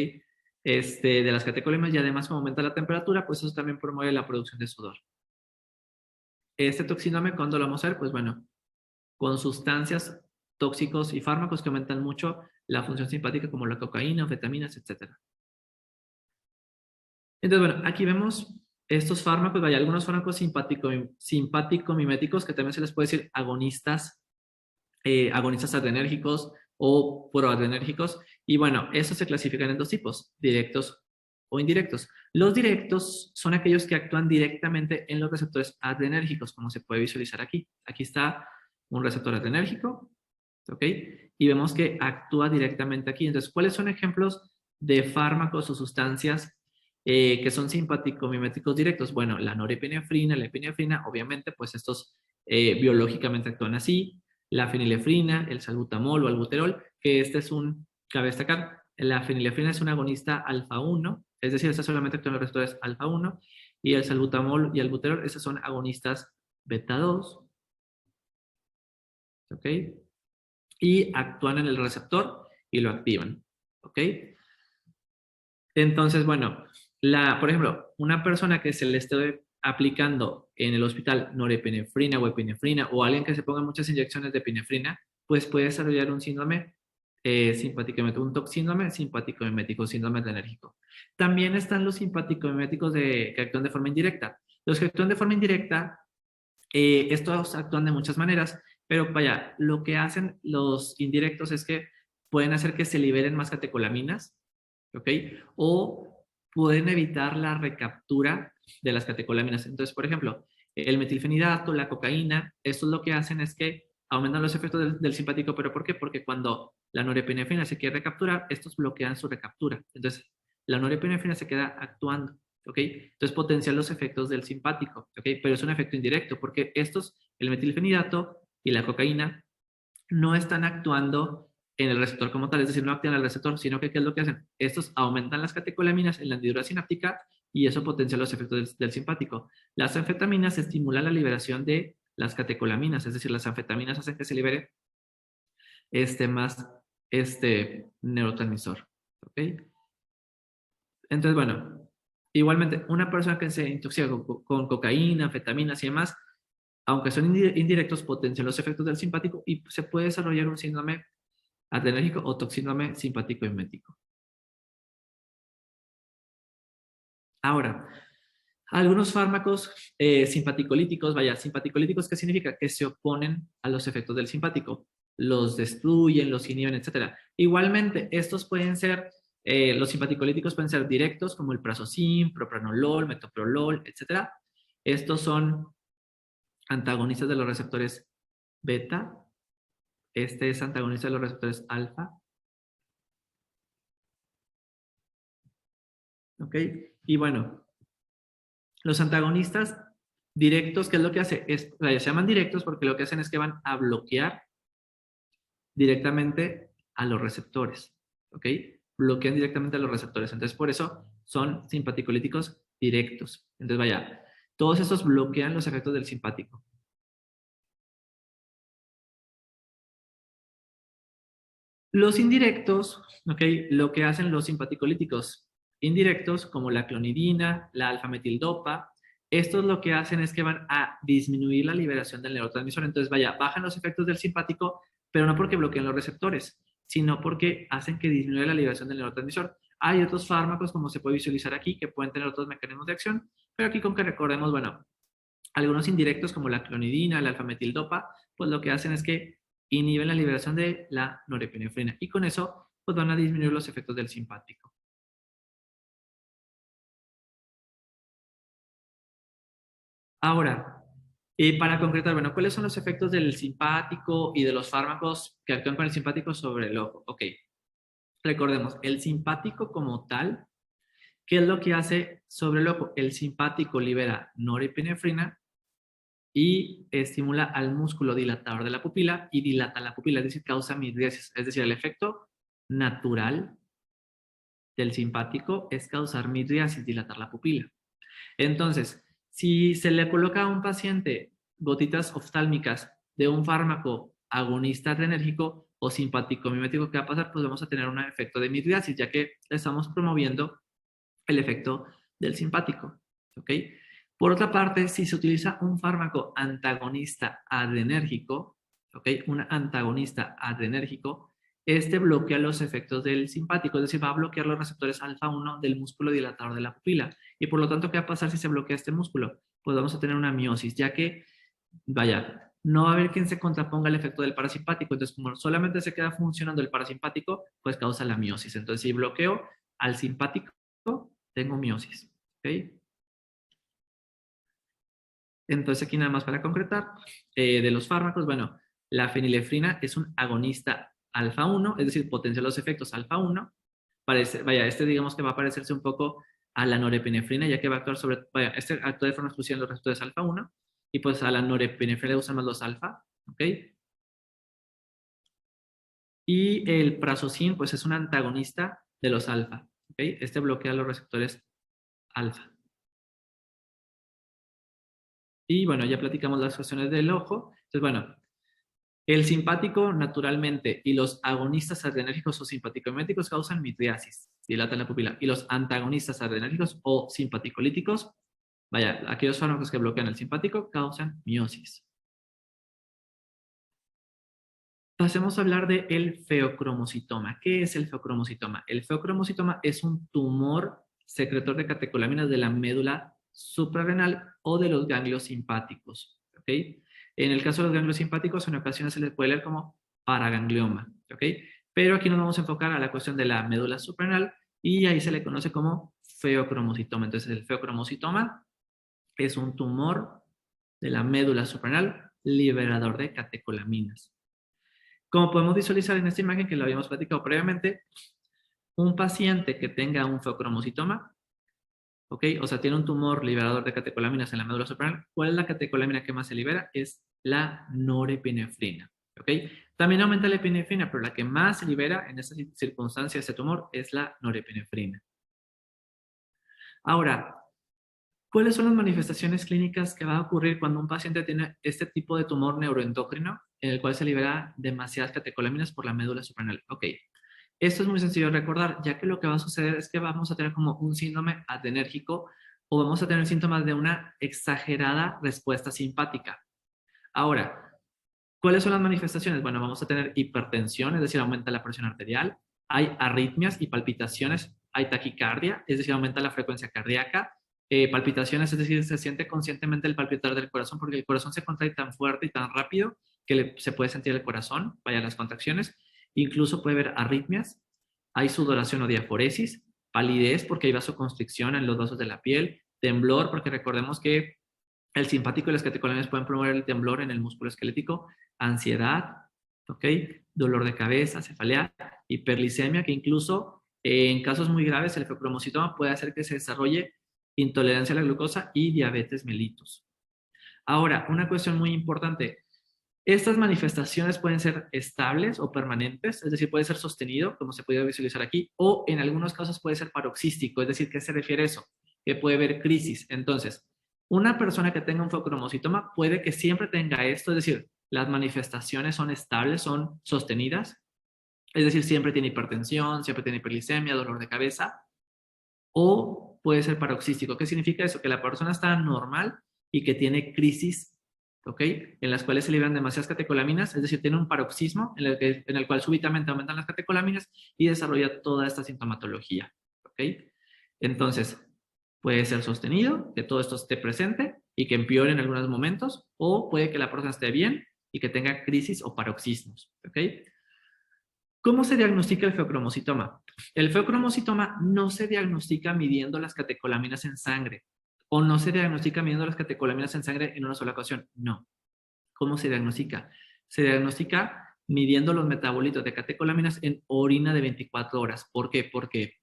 S1: de las catecolaminas y además como aumenta la temperatura, pues eso también promueve la producción de sudor. Este toxíndrome, ¿cuándo lo vamos a ver? Pues bueno, con sustancias tóxicos y fármacos que aumentan mucho la función simpática como la cocaína, anfetaminas, etc. Entonces, bueno, aquí vemos estos fármacos, vaya, algunos fármacos simpático-miméticos que también se les puede decir agonistas, agonistas adrenérgicos o proadrenérgicos. Y bueno, estos se clasifican en dos tipos, directos o indirectos. Los directos son aquellos que actúan directamente en los receptores adrenérgicos, como se puede visualizar aquí. Aquí está un receptor adrenérgico, ¿ok? Y vemos que actúa directamente aquí. Entonces, ¿cuáles son ejemplos de fármacos o sustancias que son simpático-miméticos directos? Bueno, la norepinefrina, la epinefrina, obviamente, pues estos biológicamente actúan así. La fenilefrina, el salbutamol o albuterol, que cabe destacar, la fenilefrina es un agonista alfa 1, es decir, esta solamente actúa en los receptores alfa 1, y el salbutamol y albuterol, estos son agonistas beta 2, ¿ok? Y actúan en el receptor y lo activan, ¿ok? Entonces, bueno, por ejemplo, una persona que se le esté aplicando en el hospital norepinefrina o epinefrina o alguien que se ponga muchas inyecciones de epinefrina, pues puede desarrollar un síndrome simpático-mimético, un síndrome simpático-mimético, síndrome adrenérgico. También están los simpático-miméticos que actúan de forma indirecta. Los que actúan de forma indirecta, estos actúan de muchas maneras, pero vaya, lo que hacen los indirectos es que pueden hacer que se liberen más catecolaminas, ¿ok? O pueden evitar la recaptura de las catecolaminas. Entonces, por ejemplo, el metilfenidato, la cocaína, esto lo que hacen es que aumentan los efectos del simpático, ¿pero por qué? Porque cuando la norepinefrina se quiere recapturar, estos bloquean su recaptura. Entonces, la norepinefrina se queda actuando, ¿ok? Entonces, potencian los efectos del simpático, ¿ok? Pero es un efecto indirecto, porque el metilfenidato y la cocaína, no están actuando en el receptor como tal, es decir, no activan el receptor, sino que ¿qué es lo que hacen? Estos aumentan las catecolaminas en la hendidura sináptica y eso potencia los efectos del simpático. Las anfetaminas estimulan la liberación de las catecolaminas, es decir, las anfetaminas hacen que se libere más neurotransmisor. ¿Ok? Entonces, bueno, igualmente, una persona que se intoxica con cocaína, anfetaminas y demás, aunque son indirectos, potencian los efectos del simpático y se puede desarrollar un síndrome adrenérgico o toxíndrome simpático mimético. Ahora, algunos fármacos simpaticolíticos, vaya, simpaticolíticos, ¿qué significa? Que se oponen a los efectos del simpático. los destruyen, los inhiben, etc. Igualmente, estos pueden ser, los simpaticolíticos pueden ser directos, como el prazosin, propranolol, metoprolol, etc. Estos son antagonistas de los receptores beta. Este es antagonista de los receptores alfa. ¿Ok? Y bueno, los antagonistas directos, ¿qué es lo que hace? Se llaman directos porque lo que hacen es que van a bloquear directamente a los receptores. ¿Ok? Bloquean directamente a los receptores. Entonces, por eso son simpaticolíticos directos. Entonces, vaya, todos estos bloquean los efectos del simpático. Los indirectos, ¿ok? Lo que hacen los simpaticolíticos indirectos, como la clonidina, la alfa-metildopa, estos lo que hacen es que van a disminuir la liberación del neurotransmisor. Entonces, vaya, bajan los efectos del simpático, pero no porque bloqueen los receptores, sino porque hacen que disminuya la liberación del neurotransmisor. Hay otros fármacos, como se puede visualizar aquí, que pueden tener otros mecanismos de acción, pero aquí con que recordemos, bueno, algunos indirectos como la clonidina, la alfa-metildopa, pues lo que hacen es que inhiben la liberación de la norepinefrina y con eso pues van a disminuir los efectos del simpático. Ahora, para concretar, bueno, ¿cuáles son los efectos del simpático y de los fármacos que actúan con el simpático sobre el ojo? Ok, recordemos, el simpático como tal, ¿qué es lo que hace sobre el ojo? El simpático libera norepinefrina y estimula al músculo dilatador de la pupila y dilata la pupila, es decir, causa midriasis. Es decir, el efecto natural del simpático es causar midriasis, dilatar la pupila. Entonces, si se le coloca a un paciente gotitas oftálmicas de un fármaco agonista adrenérgico o simpático mimético, ¿qué va a pasar? Pues vamos a tener un efecto de midriasis, ya que estamos promoviendo el efecto del simpático. ¿Ok? Por otra parte, si se utiliza un fármaco antagonista adrenérgico, ¿ok? Un antagonista adrenérgico, este bloquea los efectos del simpático, es decir, va a bloquear los receptores alfa 1 del músculo dilatador de la pupila. Y por lo tanto, ¿qué va a pasar si se bloquea este músculo? Pues vamos a tener una miosis, ya que, vaya, no va a haber quien se contraponga al efecto del parasimpático. Entonces, como solamente se queda funcionando el parasimpático, pues causa la miosis. Entonces, si bloqueo al simpático, tengo miosis. ¿Ok? Entonces, aquí nada más para concretar, de los fármacos, bueno, la fenilefrina es un agonista alfa 1, es decir, potencia los efectos alfa 1. Parece, vaya, este digamos que va a parecerse un poco a la norepinefrina, ya que va a actuar sobre, vaya, este actúa de forma exclusiva en los receptores alfa 1, y pues a la norepinefrina le usan más los alfa, ¿ok? Y el prazosin, pues es un antagonista de los alfa, ¿ok? Este bloquea los receptores alfa. Y bueno, ya platicamos las cuestiones del ojo. Entonces, bueno, el simpático naturalmente y los agonistas adrenérgicos o simpaticomiméticos causan midriasis, dilatan la pupila. Y los antagonistas adrenérgicos o simpaticolíticos, vaya, aquellos fármacos que bloquean el simpático causan miosis. Pasemos a hablar del feocromocitoma. ¿Qué es el feocromocitoma? El feocromocitoma es un tumor secretor de catecolaminas de la médula suprarrenal o de los ganglios simpáticos. ¿Ok? En el caso de los ganglios simpáticos, en ocasiones se les puede leer como paraganglioma. ¿Ok? Pero aquí nos vamos a enfocar a la cuestión de la médula suprarrenal y ahí se le conoce como feocromocitoma. Entonces, el feocromocitoma es un tumor de la médula suprarrenal liberador de catecolaminas. Como podemos visualizar en esta imagen que lo habíamos platicado previamente, un paciente que tenga un feocromocitoma, ¿ok? O sea, tiene un tumor liberador de catecolaminas en la médula suprarrenal, ¿cuál es la catecolamina que más se libera? Es la norepinefrina, ¿ok? También aumenta la epinefrina, pero la que más se libera en esta circunstancia, ese tumor, es la norepinefrina. Ahora, ¿cuáles son las manifestaciones clínicas que va a ocurrir cuando un paciente tiene este tipo de tumor neuroendocrino en el cual se libera demasiadas catecolaminas por la médula suprarrenal? Ok, esto es muy sencillo de recordar, ya que lo que va a suceder es que vamos a tener como un síndrome adrenérgico o vamos a tener síntomas de una exagerada respuesta simpática. Ahora, ¿cuáles son las manifestaciones? Bueno, vamos a tener hipertensión, es decir, aumenta la presión arterial, hay arritmias y palpitaciones, hay taquicardia, es decir, aumenta la frecuencia cardíaca, palpitaciones, es decir, se siente conscientemente el palpitar del corazón porque el corazón se contrae tan fuerte y tan rápido que se puede sentir el corazón, vaya las contracciones, incluso puede haber arritmias, hay sudoración o diaforesis, palidez porque hay vasoconstricción en los vasos de la piel, temblor porque recordemos que el simpático y las catecolaminas pueden promover el temblor en el músculo esquelético, ansiedad, ¿ok? Dolor de cabeza, cefalea, hiperglicemia, que incluso en casos muy graves el fibromuscitoma puede hacer que se desarrolle intolerancia a la glucosa y diabetes mellitus. Ahora, una cuestión muy importante. Estas manifestaciones pueden ser estables o permanentes, es decir, puede ser sostenido, como se puede visualizar aquí, o en algunos casos puede ser paroxístico, es decir, ¿qué se refiere a eso? Que puede haber crisis. Entonces, una persona que tenga un fibromuscitoma puede que siempre tenga esto, es decir, las manifestaciones son estables, son sostenidas, es decir, siempre tiene hipertensión, siempre tiene hiperglicemia, dolor de cabeza, o puede ser paroxístico. ¿Qué significa eso? Que la persona está normal y que tiene crisis, ¿ok? En las cuales se liberan demasiadas catecolaminas, es decir, tiene un paroxismo en el cual súbitamente aumentan las catecolaminas y desarrolla toda esta sintomatología, ¿ok? Entonces, puede ser sostenido, que todo esto esté presente y que empeore en algunos momentos, o puede que la persona esté bien y que tenga crisis o paroxismos, ¿ok? ¿Cómo se diagnostica el feocromocitoma? El feocromocitoma no se diagnostica midiendo las catecolaminas en sangre o no se diagnostica midiendo las catecolaminas en sangre en una sola ocasión. No. ¿Cómo se diagnostica? Se diagnostica midiendo los metabolitos de catecolaminas en orina de 24 horas. ¿Por qué? Porque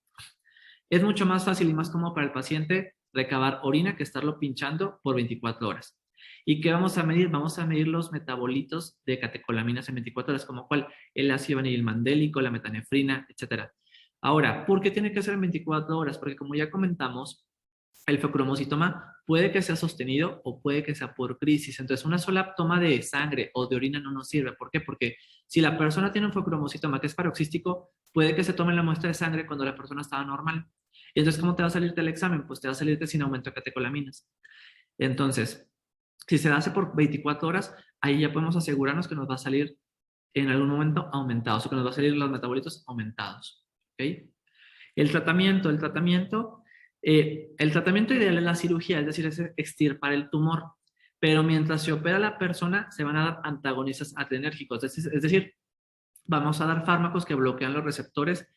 S1: es mucho más fácil y más cómodo para el paciente recabar orina que estarlo pinchando por 24 horas. ¿Y qué vamos a medir? Vamos a medir los metabolitos de catecolaminas en 24 horas, como cuál, el ácido vanililmandélico, la metanefrina, etc. Ahora, ¿por qué tiene que ser en 24 horas? Porque como ya comentamos, el feocromocitoma puede que sea sostenido o puede que sea por crisis. Entonces, una sola toma de sangre o de orina no nos sirve. ¿Por qué? Porque si la persona tiene un feocromocitoma que es paroxístico, puede que se tome la muestra de sangre cuando la persona estaba normal. Y entonces, ¿cómo te va a salirte el examen? Pues te va a salirte sin aumento de catecolaminas. Entonces, si se hace por 24 horas, ahí ya podemos asegurarnos que nos va a salir en algún momento aumentado, o sea, que nos va a salir los metabolitos aumentados. ¿Ok? El tratamiento ideal es la cirugía, es decir, es extirpar el tumor. Pero mientras se opera la persona, se van a dar antagonistas adrenérgicos, es decir, vamos a dar fármacos que bloquean los receptores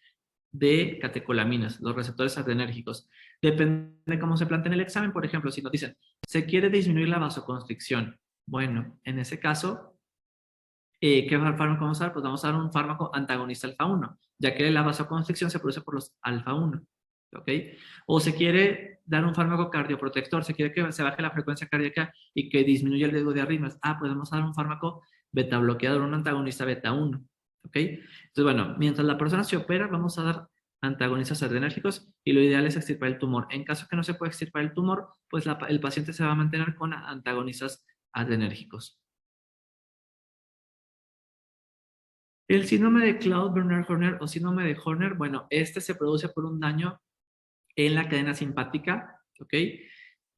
S1: de catecolaminas, los receptores adrenérgicos. Depende de cómo se plantea en el examen, por ejemplo, si nos dicen, se quiere disminuir la vasoconstricción. Bueno, en ese caso, ¿qué fármaco vamos a dar? Pues vamos a dar un fármaco antagonista alfa-1, ya que la vasoconstricción se produce por los alfa-1, ¿ok? O se quiere dar un fármaco cardioprotector, se quiere que se baje la frecuencia cardíaca y que disminuya el riesgo de arritmias. Pues vamos a dar un fármaco beta bloqueador, un antagonista beta-1, ¿ok? Entonces, bueno, mientras la persona se opera, vamos a dar antagonistas adrenérgicos y lo ideal es extirpar el tumor. En caso que no se pueda extirpar el tumor, pues el paciente se va a mantener con antagonistas adrenérgicos. El síndrome de Claude-Bernard-Horner o síndrome de Horner, bueno, este se produce por un daño en la cadena simpática, ¿ok?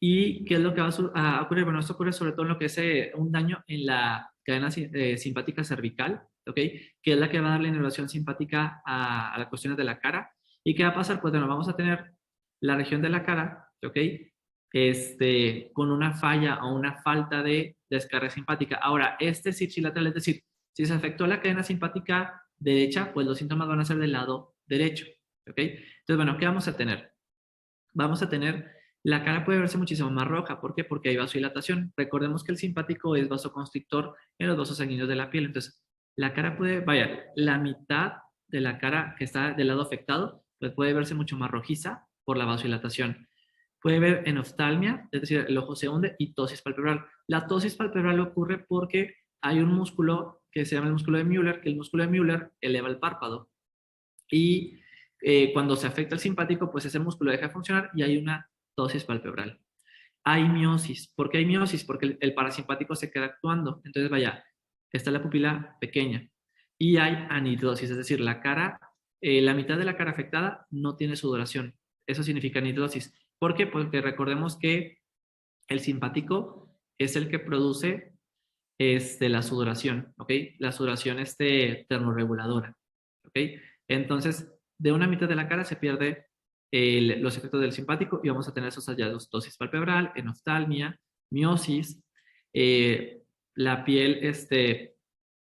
S1: ¿Y qué es lo que va a ocurrir? Bueno, esto ocurre sobre todo en lo que es un daño en la cadena simpática cervical, ¿ok? Que es la que va a dar la inervación simpática a las cuestiones de la cara. ¿Y qué va a pasar? Pues bueno, vamos a tener la región de la cara, ¿ok? Con una falla o una falta de descarga simpática. Ahora, este es ipsilateral, es decir, si se afectó la cadena simpática derecha, pues los síntomas van a ser del lado derecho, ¿ok? Entonces, bueno, ¿qué vamos a tener? Vamos a tener, la cara puede verse muchísimo más roja. ¿Por qué? Porque hay vasodilatación. Recordemos que el simpático es vasoconstrictor en los vasos sanguíneos de la piel. Entonces, la cara puede, vaya, la mitad de la cara que está del lado afectado, pues puede verse mucho más rojiza por la vasodilatación. Puede haber enoftalmia, es decir, el ojo se hunde, y tosis palpebral. La tosis palpebral ocurre porque hay un músculo que se llama el músculo de Müller, que el músculo de Müller eleva el párpado. Y cuando se afecta el simpático, pues ese músculo deja de funcionar y hay una tosis palpebral. Hay miosis. ¿Por qué hay miosis? Porque el parasimpático se queda actuando. Entonces, vaya, está la pupila pequeña. Y hay anidrosis, es decir, la cara, la mitad de la cara afectada no tiene sudoración. Eso significa anidrosis. ¿Por qué? Porque recordemos que el simpático es el que produce la sudoración, ¿ok? La sudoración termorreguladora, ¿ok? Entonces, de una mitad de la cara se pierde los efectos del simpático y vamos a tener esos hallazgos: tosis palpebral, enoftalmia, miosis, la piel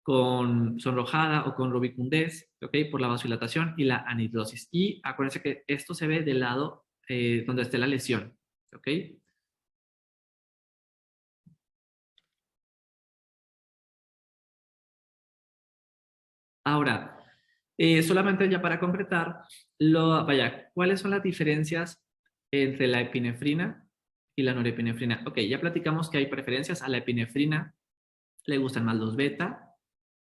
S1: con sonrojada o con rubicundez, ¿ok? Por la vasodilatación y la anidrosis. Y acuérdense que esto se ve del lado donde esté la lesión, ¿ok? Ahora, solamente ya para concretar, vaya, ¿cuáles son las diferencias entre la epinefrina y la norepinefrina? Ok, ya platicamos que hay preferencias. A la epinefrina le gustan más los beta,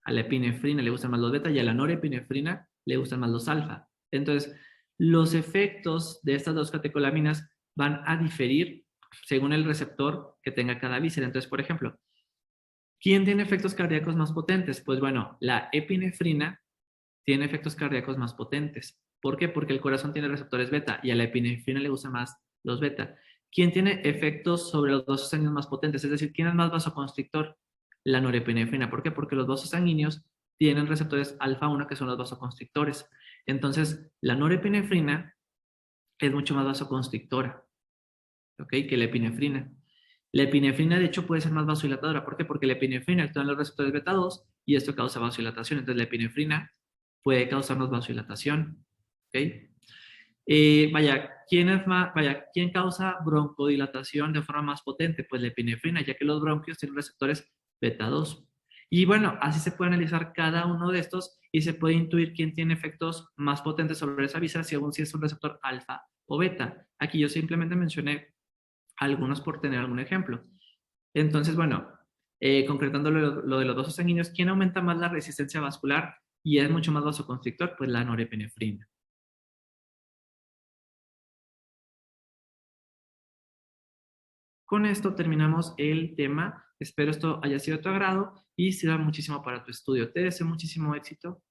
S1: a la epinefrina le gustan más los beta y a la norepinefrina le gustan más los alfa. Entonces, los efectos de estas dos catecolaminas van a diferir según el receptor que tenga cada víscera. Entonces, por ejemplo, ¿quién tiene efectos cardíacos más potentes? Pues bueno, la epinefrina tiene efectos cardíacos más potentes. ¿Por qué? Porque el corazón tiene receptores beta y a la epinefrina le gustan más los beta. ¿Quién tiene efectos sobre los vasos sanguíneos más potentes? Es decir, ¿quién es más vasoconstrictor? La norepinefrina. ¿Por qué? Porque los vasos sanguíneos tienen receptores alfa 1 que son los vasoconstrictores. Entonces, la norepinefrina es mucho más vasoconstrictora, ¿ok? Que la epinefrina. La epinefrina, de hecho, puede ser más vasodilatadora. ¿Por qué? Porque la epinefrina actúa en los receptores beta 2 y esto causa vasodilatación. Entonces, la epinefrina puede causarnos vasodilatación. ¿Ok? ¿Quién causa broncodilatación de forma más potente? Pues la epinefrina, ya que los bronquios tienen receptores beta 2. Y bueno, así se puede analizar cada uno de estos y se puede intuir quién tiene efectos más potentes sobre esa víscera según si es un receptor alfa o beta. Aquí yo simplemente mencioné algunos por tener algún ejemplo. Entonces, bueno, concretando lo de los vasos sanguíneos, ¿quién aumenta más la resistencia vascular y es mucho más vasoconstrictor? Pues la norepinefrina. Con esto terminamos el tema. Espero esto haya sido de tu agrado y sirva muchísimo para tu estudio. Te deseo muchísimo éxito.